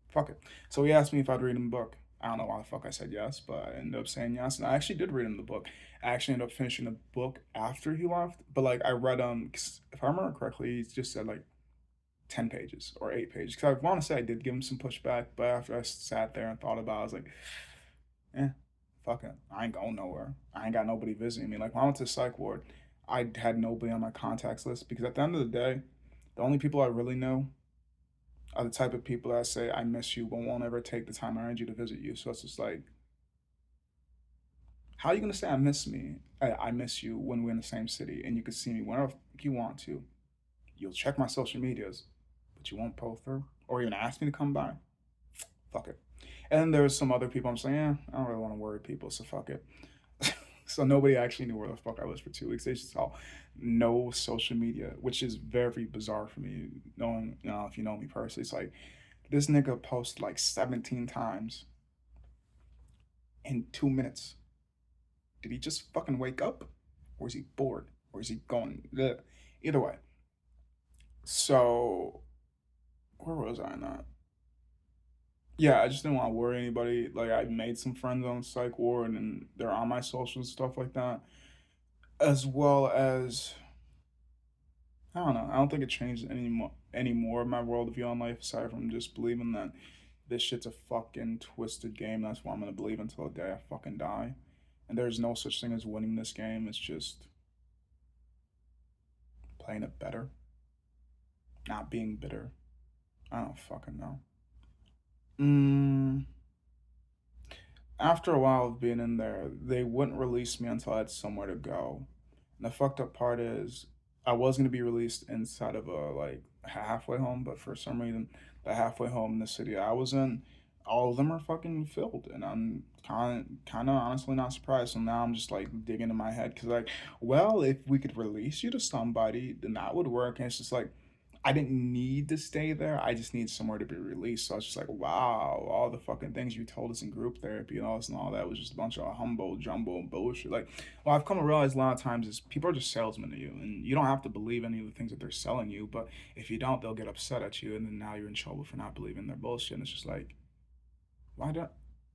fuck it. So, he asked me if I'd read him a book. I don't know why the fuck I said yes, but I ended up saying yes, and I actually did read him the book. I actually ended up finishing the book after he left, but like I read 'cause if I remember correctly, he just said like 10 pages or 8 pages. Because I want to say I did give him some pushback, but after I sat there and thought about it, I was like, eh, fuck it, I ain't going nowhere. I ain't got nobody visiting me. Like when I went to the psych ward, I had nobody on my contacts list because at the end of the day, the only people I really know are the type of people that say I miss you but won't ever take the time or energy to visit you. So it's just like, how are you gonna say I miss me? I miss you when we're in the same city and you can see me whenever you want to. You'll check my social medias, but you won't pull through or even ask me to come by. Fuck it. And then there's some other people I'm saying, yeah, I don't really want to worry people, so fuck it. So nobody actually knew where the fuck I was for 2 weeks. They just saw no social media, which is very bizarre for me. Knowing, if you know me personally, it's like this nigga posted like 17 times in 2 minutes. Did he just fucking wake up, or is he bored, or is he going? Ugh. Either way. So where was I not? Yeah, I just didn't want to worry anybody. Like I made some friends on Psych Ward, and they're on my socials and stuff like that, as well as I don't know. I don't think it changed any more of my worldview on life aside from just believing that this shit's a fucking twisted game. That's why I'm gonna believe until the day I fucking die. And there's no such thing as winning this game. It's just playing it better, not being bitter. I don't fucking know. Mm, After a while of being in there, they wouldn't release me until I had somewhere to go. And the fucked up part is, I was gonna be released inside of a like halfway home, but for some reason, the halfway home in the city I was in, all of them are fucking filled, and I'm kind of honestly not surprised. So now I'm just like digging in my head because like, well, if we could release you to somebody, then that would work. And it's just like, I didn't need to stay there. I just need somewhere to be released. So I was just like, wow, all the fucking things you told us in group therapy and all that was just a bunch of humble jumble bullshit. Like, well, I've come to realize a lot of times is people are just salesmen to you, and you don't have to believe any of the things that they're selling you. But if you don't, they'll get upset at you, and then now you're in trouble for not believing their bullshit. And it's just like, why don't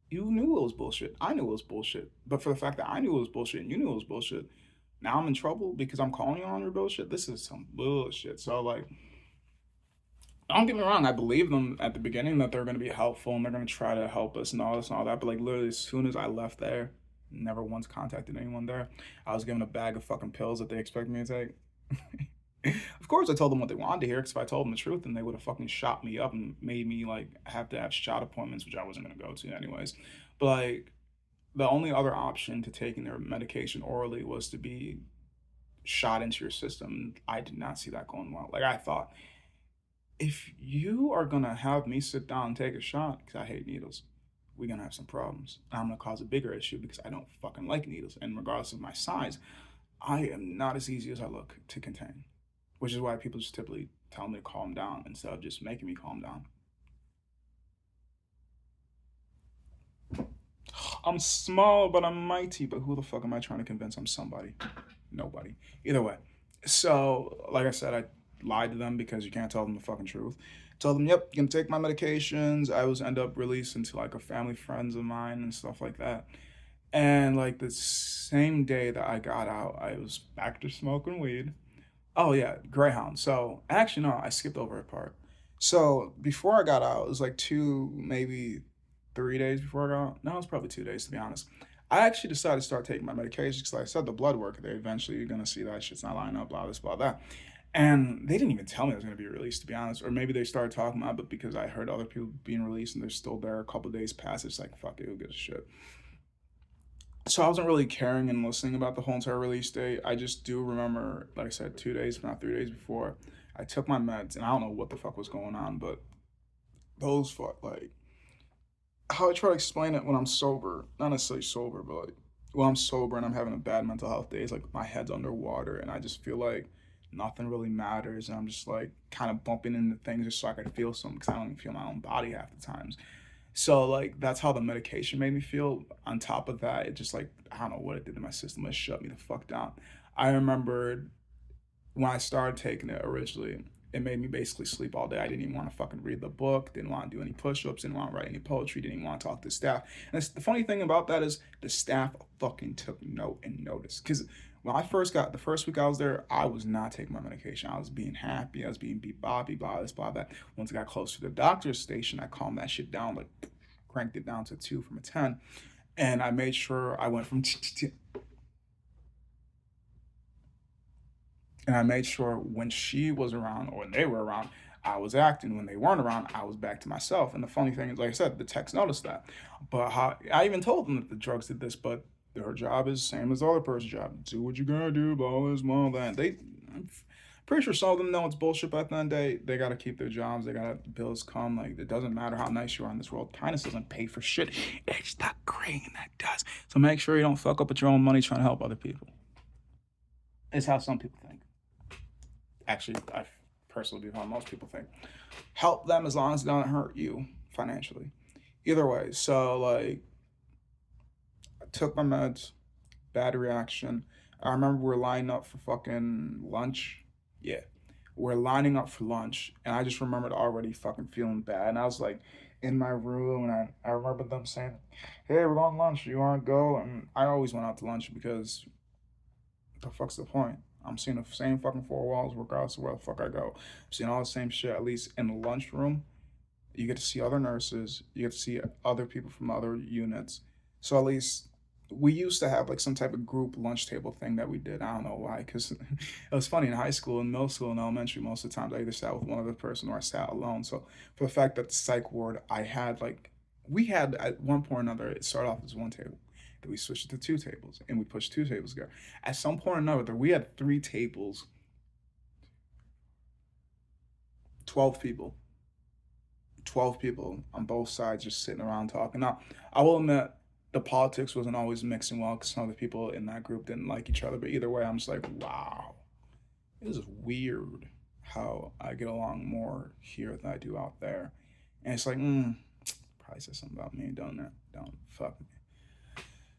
you knew it was bullshit? I knew it was bullshit. But for the fact that I knew it was bullshit and you knew it was bullshit, now I'm in trouble because I'm calling you on your bullshit. This is some bullshit. So like, don't get me wrong, I believe them at the beginning that they're going to be helpful and they're going to try to help us and all this and all that. But like literally, as soon as I left there, never once contacted anyone there. I was given a bag of fucking pills that they expect me to take. Of course, I told them what they wanted to hear because if I told them the truth, then they would have fucking shot me up and made me like have to have shot appointments, which I wasn't going to go to anyways. But like, the only other option to taking their medication orally was to be shot into your system. I did not see that going well. Like I thought, if you are gonna have me sit down and take a shot, because I hate needles, we're gonna have some problems. I'm gonna cause a bigger issue because I don't fucking like needles. And regardless of my size, I am not as easy as I look to contain. Which is why people just typically tell me to calm down instead of just making me calm down. I'm small, but I'm mighty. But who the fuck am I trying to convince I'm somebody? Nobody. Either way. So, like I said, I lied to them because you can't tell them the fucking truth. Told them, yep, you can take my medications. I was end up released into like a family friends of mine and stuff like that. And like the same day that I got out, I was back to smoking weed. Oh yeah, Greyhound. So actually no, I skipped over a part. So before I got out, it was like two, maybe 3 days before I got out. No, it was probably 2 days to be honest. I actually decided to start taking my medication because like I said the blood work. They eventually you're gonna see that shit's not lining up, blah this, blah that. And they didn't even tell me I was gonna be released to be honest. Or maybe they started talking about it, but because I heard other people being released and they're still there a couple days past, it's like fuck it, who gives a shit. So I wasn't really caring and listening about the whole entire release date. I just do remember, like I said, 2 days, if not 3 days before, I took my meds, and I don't know what the fuck was going on, but those fuck like how I try to explain it when I'm sober, not necessarily sober, but like when I'm sober and I'm having a bad mental health day, it's like my head's underwater, and I just feel like nothing really matters, and I'm just like kind of bumping into things just so I can feel something because I don't even feel my own body half the times. So like that's how the medication made me feel. On top of that, it just like I don't know what it did to my system. It shut me the fuck down. I remembered when I started taking it originally, it made me basically sleep all day. I didn't even want to fucking read the book, didn't want to do any push-ups, didn't want to write any poetry, didn't even want to talk to staff. And the funny thing about that is the staff fucking took note and notice. Because when I first got the first week I was there, I was not taking my medication. I was being happy. I was being beat bobby, blah this, blah that. Once I got close to the doctor's station, I calmed that shit down, like cranked it down to 2 from a 10. And I made sure I went from And I made sure when she was around or when they were around, I was acting. When they weren't around, I was back to myself. And the funny thing is, like I said, the techs noticed that. But how, I even told them that the drugs did this, but their job is same as the other person's job. Do what you gotta do, blah, this, blah, that. I'm pretty sure some of them know it's bullshit, but at the end of the day, they gotta keep their jobs. They gotta, bills come. Like, it doesn't matter how nice you are in this world. Kindness doesn't pay for shit. It's the green that does. So make sure you don't fuck up with your own money trying to help other people. It's how some people think. Actually, I personally believe how most people think. Help them as long as it doesn't hurt you financially. Either way, so like I took my meds, bad reaction. I remember we are lining up for fucking lunch. Yeah. We're lining up for lunch, and I just remembered already fucking feeling bad. And I was like in my room, and I remember them saying, "Hey, we're going to lunch. You want to go?" And I always went out to lunch because the fuck's the point? I'm seeing the same fucking four walls regardless of where the fuck I go. I'm seeing all the same shit, at least in the lunchroom. You get to see other nurses, you get to see other people from other units. So at least we used to have like some type of group lunch table thing that we did. I don't know why, because it was funny in high school, in middle school, and elementary. Most of the times I either sat with one other person or I sat alone. So for the fact that the psych ward, I had like, we had at one point or another, it started off as one table. Then we switched it to two tables, and we pushed two tables together. At some point or another, we had three tables, 12 people. 12 people on both sides just sitting around talking. Now, I will admit the politics wasn't always mixing well because some of the people in that group didn't like each other. But either way, I'm just like, wow, this is weird how I get along more here than I do out there. And it's like, probably says something about me, don't it? Don't fuck me.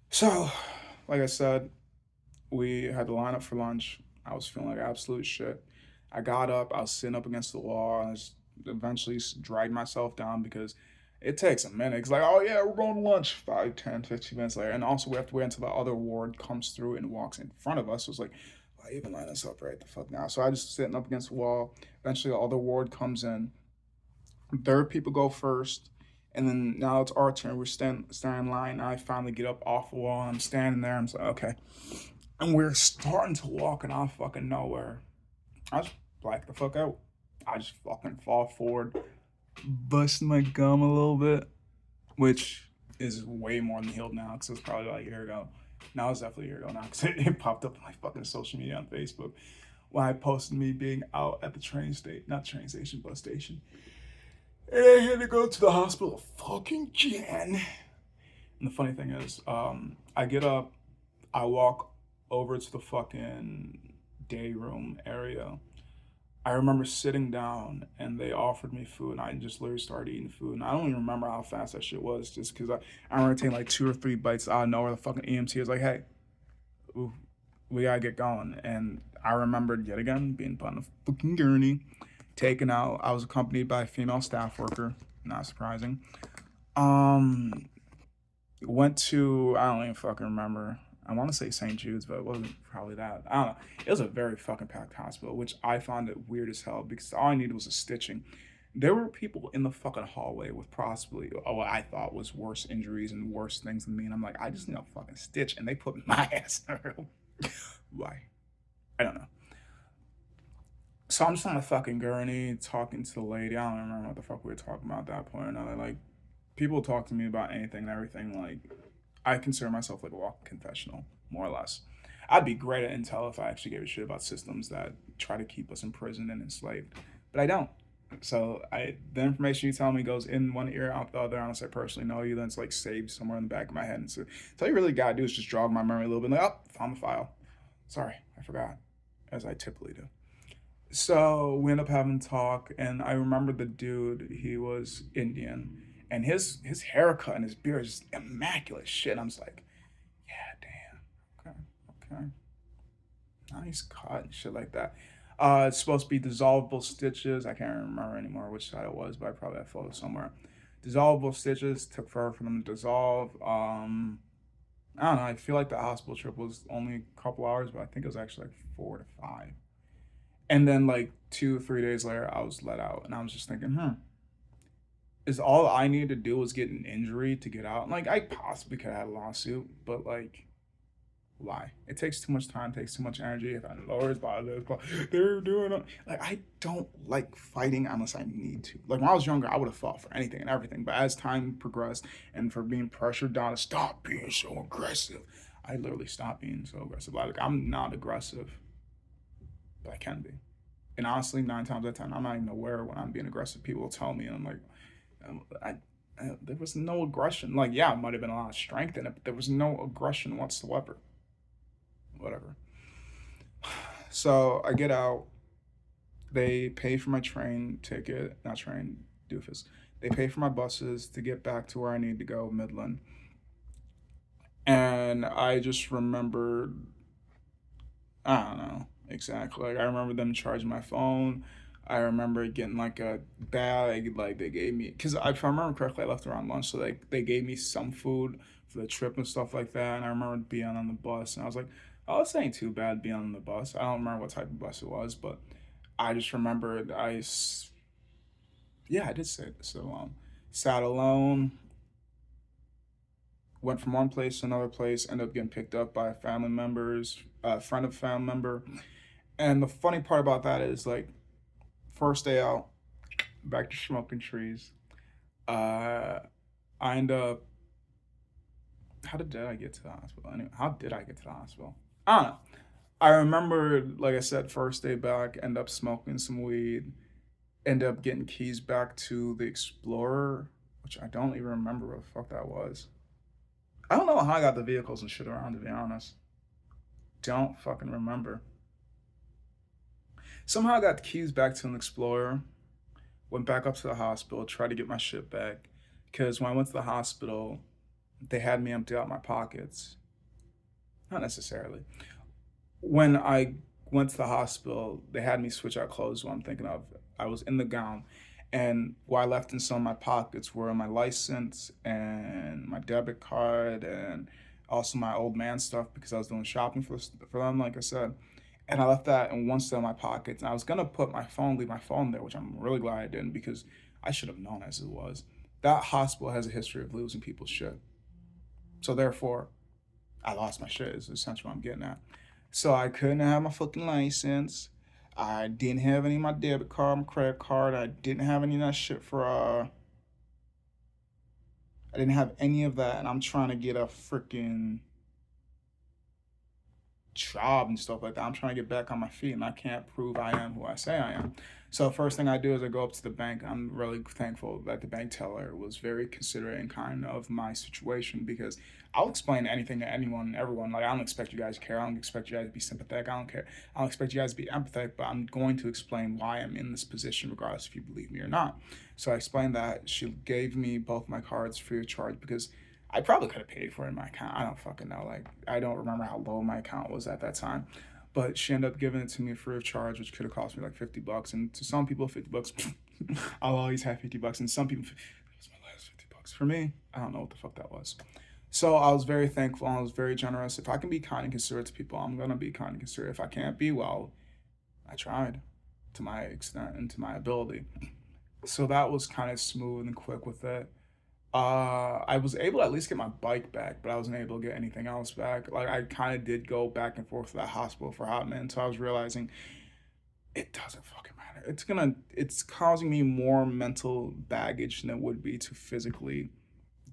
So, like I said, we had to line up for lunch. I was feeling like absolute shit. I got up, I was sitting up against the wall, and I just eventually dragged myself down because it takes a minute. It's like, oh yeah, we're going to lunch 5, 10, 15 minutes later. And also, we have to wait until the other ward comes through and walks in front of us. So it's like, why even line us up right the fuck now? So I just sitting up against the wall. Eventually, the other ward comes in. Their people go first. And then now it's our turn. We're standing in line. I finally get up off the wall. I'm standing there. I'm just like, okay. And we're starting to walk, and out of fucking nowhere, I just black the fuck out. I just fucking fall forward, bust my gum a little bit, which is way more than healed now because it was probably like a year ago. Now it's definitely a year ago now because it popped up on my fucking social media on Facebook when I posted me being out at the train station, not train station, bus station. And I had to go to the hospital fucking again. And the funny thing is, I get up, I walk over to the fucking day room area. I remember sitting down and they offered me food and I just literally started eating food. And I don't even remember how fast that shit was just because I remember taking like 2 or 3 bites out of nowhere. The fucking EMT was like, hey, ooh, we gotta get going. And I remembered yet again being put on a fucking gurney, taken out. I was accompanied by a female staff worker, not surprising. Um, Went to, I don't even fucking remember. I want to say St. Jude's, but it wasn't probably that. I don't know. It was a very fucking packed hospital, which I found it weird as hell because all I needed was a stitching. There were people in the fucking hallway with possibly what I thought was worse injuries and worse things than me, and I'm like, I just need a fucking stitch, and they put my ass in a room. Why? I don't know. So I'm just on the fucking gurney talking to the lady. I don't remember what the fuck we were talking about at that point or another. Like, people talk to me about anything and everything. Like, I consider myself like a walking confessional, more or less. I'd be great at intel if I actually gave a shit about systems that try to keep us imprisoned and enslaved, but I don't. So the information you tell me goes in one ear, out the other. Unless I personally know you, then it's like saved somewhere in the back of my head. And so, all you really gotta do is just jog my memory a little bit. Like, oh, found the file. Sorry, I forgot, as I typically do. So we end up having a talk, and I remember the dude. He was Indian, and his haircut and his beard is just immaculate shit. And I'm just like, yeah, damn, okay, okay, nice cut and shit like that. It's supposed to be dissolvable stitches. I can't remember anymore which side it was, but I probably have photos somewhere. Dissolvable stitches took forever for them to dissolve. I don't know. I feel like the hospital trip was only a couple hours, but I think it was actually like 4 to 5. And then like 2 or 3 days later, I was let out, and I was just thinking, is all I needed to do was get an injury to get out? And like I possibly could have had a lawsuit, but like Why? It takes too much time, takes too much energy. If I lower his body, this, but they're doing it. Like, I don't like fighting unless I need to. Like, when I was younger, I would have fought for anything and everything. But as time progressed and for being pressured down to stop being so aggressive, I literally stopped being so aggressive. Like, I'm not aggressive, but I can be. And honestly, 9 times out of 10, I'm not even aware when I'm being aggressive. People will tell me, and I'm like, I, there was no aggression. Like, yeah, it might have been a lot of strength in it, but there was no aggression whatsoever. Whatever. So I get out. They pay for my train ticket, not train, doofus. They pay for my buses to get back to where I need to go, Midland. And I just remember, I don't know exactly. Like, I remember them charging my phone. I remember getting like a bag, like they gave me, because if I remember correctly, I left around lunch, so they gave me some food for the trip and stuff like that. And I remember being on the bus, and I was like, oh, this ain't too bad being on the bus. I don't remember what type of bus it was, but I just remembered yeah, I did sit alone. Sat alone, went from one place to another place, ended up getting picked up by family members, a friend of a family member. And the funny part about that is, like, first day out, back to smoking trees. Uh, I end up. How did I get to the hospital? Anyway, how did I get to the hospital? I don't know. I remember, like I said, first day back, end up smoking some weed, end up getting keys back to the Explorer, which I don't even remember what the fuck that was. I don't know how I got the vehicles and shit around, to be honest. Don't fucking remember. Somehow I got the keys back to an Explorer, went back up to the hospital, tried to get my shit back. Because when I went to the hospital, they had me empty out my pockets. Not necessarily. When I went to the hospital, they had me switch out clothes. What I'm thinking of, I was in the gown, and what I left in some of my pockets were my license and my debit card, and also my old man stuff because I was doing shopping for them, like I said. And I left that in one set of my pockets. And I was gonna put my phone, leave my phone there, which I'm really glad I didn't because I should have known as it was. That hospital has a history of losing people's shit. So therefore, I lost my shit. Is essentially what I'm getting at. So I couldn't have my fucking license. I didn't have any of my debit card, my credit card. I didn't have any of that shit for I didn't have any of that, and I'm trying to get a freaking job and stuff like that. I'm trying to get back on my feet, and I can't prove I am who I say I am. So first thing I do is I go up to the bank. I'm really thankful that the bank teller was very considerate and kind of my situation because I'll explain anything to anyone and everyone. Like, I don't expect you guys to care. I don't expect you guys to be sympathetic. I don't care. I don't expect you guys to be empathetic, but I'm going to explain why I'm in this position, regardless if you believe me or not. So I explained that. She gave me both my cards free of charge because I probably could have paid for it in my account. I don't fucking know. Like, I don't remember how low my account was at that time. But she ended up giving it to me free of charge, which could have cost me like $50. And to some people, $50, I'll always have $50. And some people, that was my last $50. For me, I don't know what the fuck that was. So I was very thankful. I was very generous. If I can be kind and considerate to people, I'm gonna be kind and considerate. If I can't be, well, I tried to my extent and to my ability. So that was kind of smooth and quick with it. I was able to at least get my bike back, but I wasn't able to get anything else back. Like, I kind of did go back and forth to that hospital for a hot minute, so I was realizing it doesn't fucking matter. It's causing me more mental baggage than it would be to physically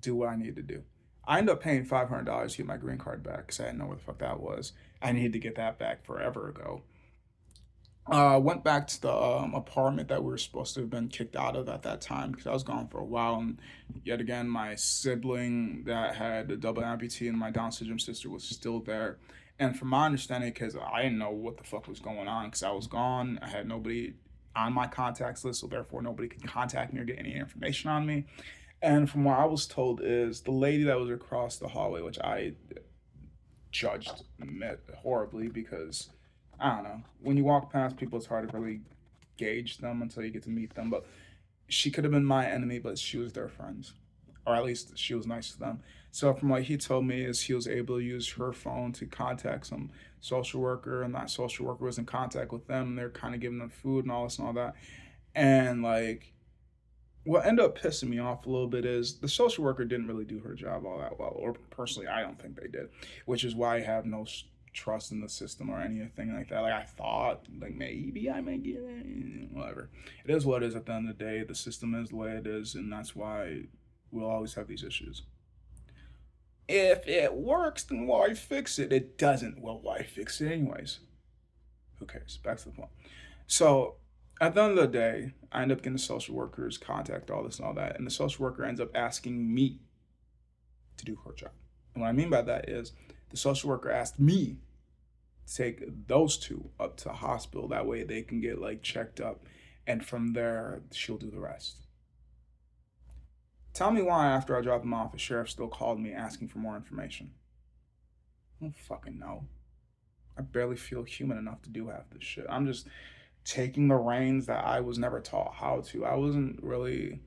do what I need to do. I ended up paying $500 to get my green card back because I didn't know where the fuck that was. I needed to get that back forever ago. Went back to the apartment that we were supposed to have been kicked out of at that time because I was gone for a while. And yet again, my sibling that had a double amputee and my Down syndrome sister was still there. And from my understanding, because I didn't know what the fuck was going on because I was gone, I had nobody on my contacts list, so therefore nobody could contact me or get any information on me. And from what I was told is the lady that was across the hallway, which I judged met horribly because I don't know. When you walk past people, it's hard to really gauge them until you get to meet them. But she could have been my enemy, but she was their friends, or at least she was nice to them. So from what he told me is he was able to use her phone to contact some social worker, and that social worker was in contact with them. And they're kind of giving them food and all this and all that. And like what ended up pissing me off a little bit is the social worker didn't really do her job all that well, or personally, I don't think they did, which is why I have no trust in the system or anything like that. Like I thought, like maybe I might get it, whatever. It is what it is. At the end of the day, the system is the way it is, and that's why we'll always have these issues. If it works, then why fix it? It doesn't. Well, why fix it anyways? Who cares? Back to the point. So at the end of the day, I end up getting the social worker's contact, all this and all that, and the social worker ends up asking me to do her job. And what I mean by that is the social worker asked me to take those two up to the hospital. That way they can get like checked up, and from there she'll do the rest. Tell me why after I dropped them off, the sheriff still called me asking for more information. I don't fucking know. I barely feel human enough to do half this shit. I'm just taking the reins that I was never taught how to. I wasn't really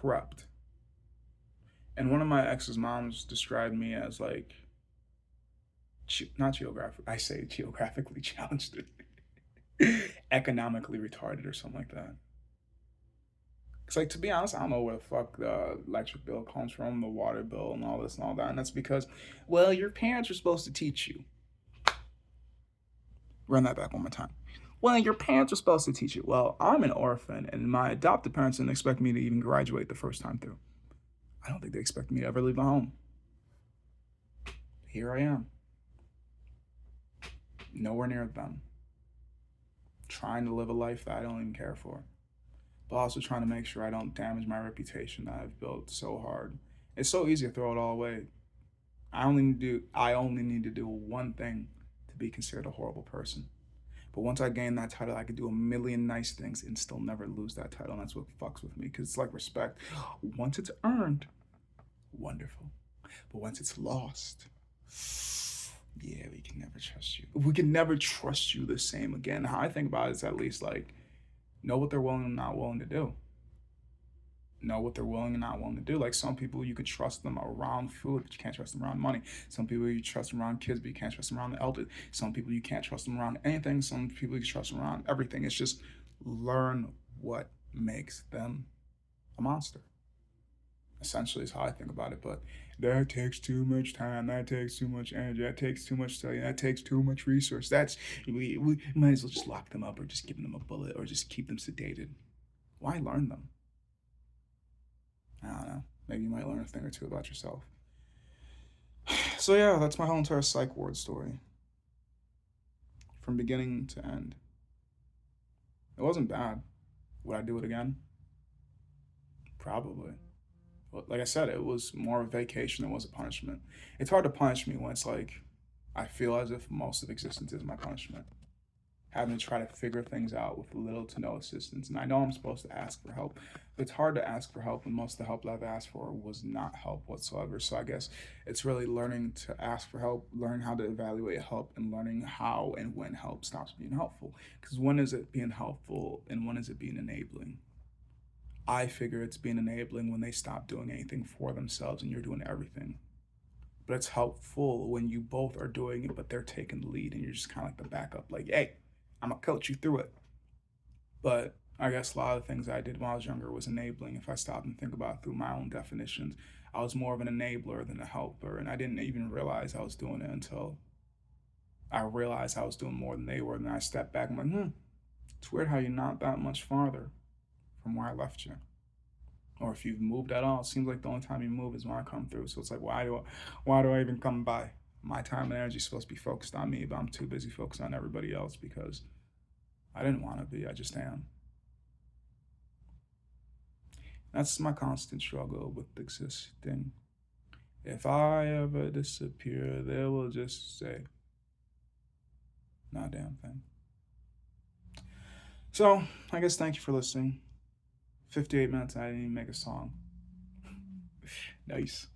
prepped. And one of my ex's moms described me as like, not geographic, I say geographically challenged, economically retarded or something like that. It's like, to be honest, I don't know where the fuck the electric bill comes from, the water bill, and all this and all that. And that's because, well, your parents are supposed to teach you. Run that back one more time. Well, your parents are supposed to teach you. Well, I'm an orphan, and my adopted parents didn't expect me to even graduate the first time through. I don't think they expect me to ever leave my home. Here I am. Nowhere near them. Trying to live a life that I don't even care for. But also trying to make sure I don't damage my reputation that I've built so hard. It's so easy to throw it all away. I only need to do one thing to be considered a horrible person. But once I gain that title, I could do a million nice things and still never lose that title. And that's what fucks with me, because it's like respect. Once it's earned, wonderful. But once it's lost, yeah, we can never trust you. We can never trust you the same again. How I think about it is at least like, know what they're willing and not willing to do. Know what they're willing and not willing to do. Like some people, you could trust them around food, but you can't trust them around money. Some people you trust them around kids, but you can't trust them around the elderly. Some people you can't trust them around anything. Some people you trust them around everything. It's just learn what makes them a monster. Essentially is how I think about it. But that takes too much time. That takes too much energy. That takes too much study. That takes too much resource. We might as well just lock them up or just give them a bullet or just keep them sedated. Why learn them? I don't know. Maybe you might learn a thing or two about yourself. So yeah, that's my whole entire psych ward story. From beginning to end. It wasn't bad. Would I do it again? Probably. But like I said, it was more of a vacation than it was a punishment. It's hard to punish me when it's like I feel as if most of existence is my punishment. Having to try to figure things out with little to no assistance. And I know I'm supposed to ask for help, but it's hard to ask for help when most of the help that I've asked for was not help whatsoever. So I guess it's really learning to ask for help, learning how to evaluate help, and learning how and when help stops being helpful. Because when is it being helpful and when is it being enabling? I figure it's being enabling when they stop doing anything for themselves and you're doing everything. But it's helpful when you both are doing it, but they're taking the lead and you're just kind of like the backup, like, hey, I'm gonna coach you through it. But I guess a lot of the things I did when I was younger was enabling. If I stop and think about it through my own definitions, I was more of an enabler than a helper. And I didn't even realize I was doing it until I realized I was doing more than they were. And then I stepped back and I'm like, it's weird how you're not that much farther from where I left you. Or if you've moved at all, it seems like the only time you move is when I come through. So it's like, why do I even come by? My time and energy is supposed to be focused on me, but I'm too busy focused on everybody else because I didn't want to be. I just am. That's my constant struggle with existing. If I ever disappear, they will just say, not a damn thing. So, I guess thank you for listening. 58 minutes, I didn't even make a song. Nice.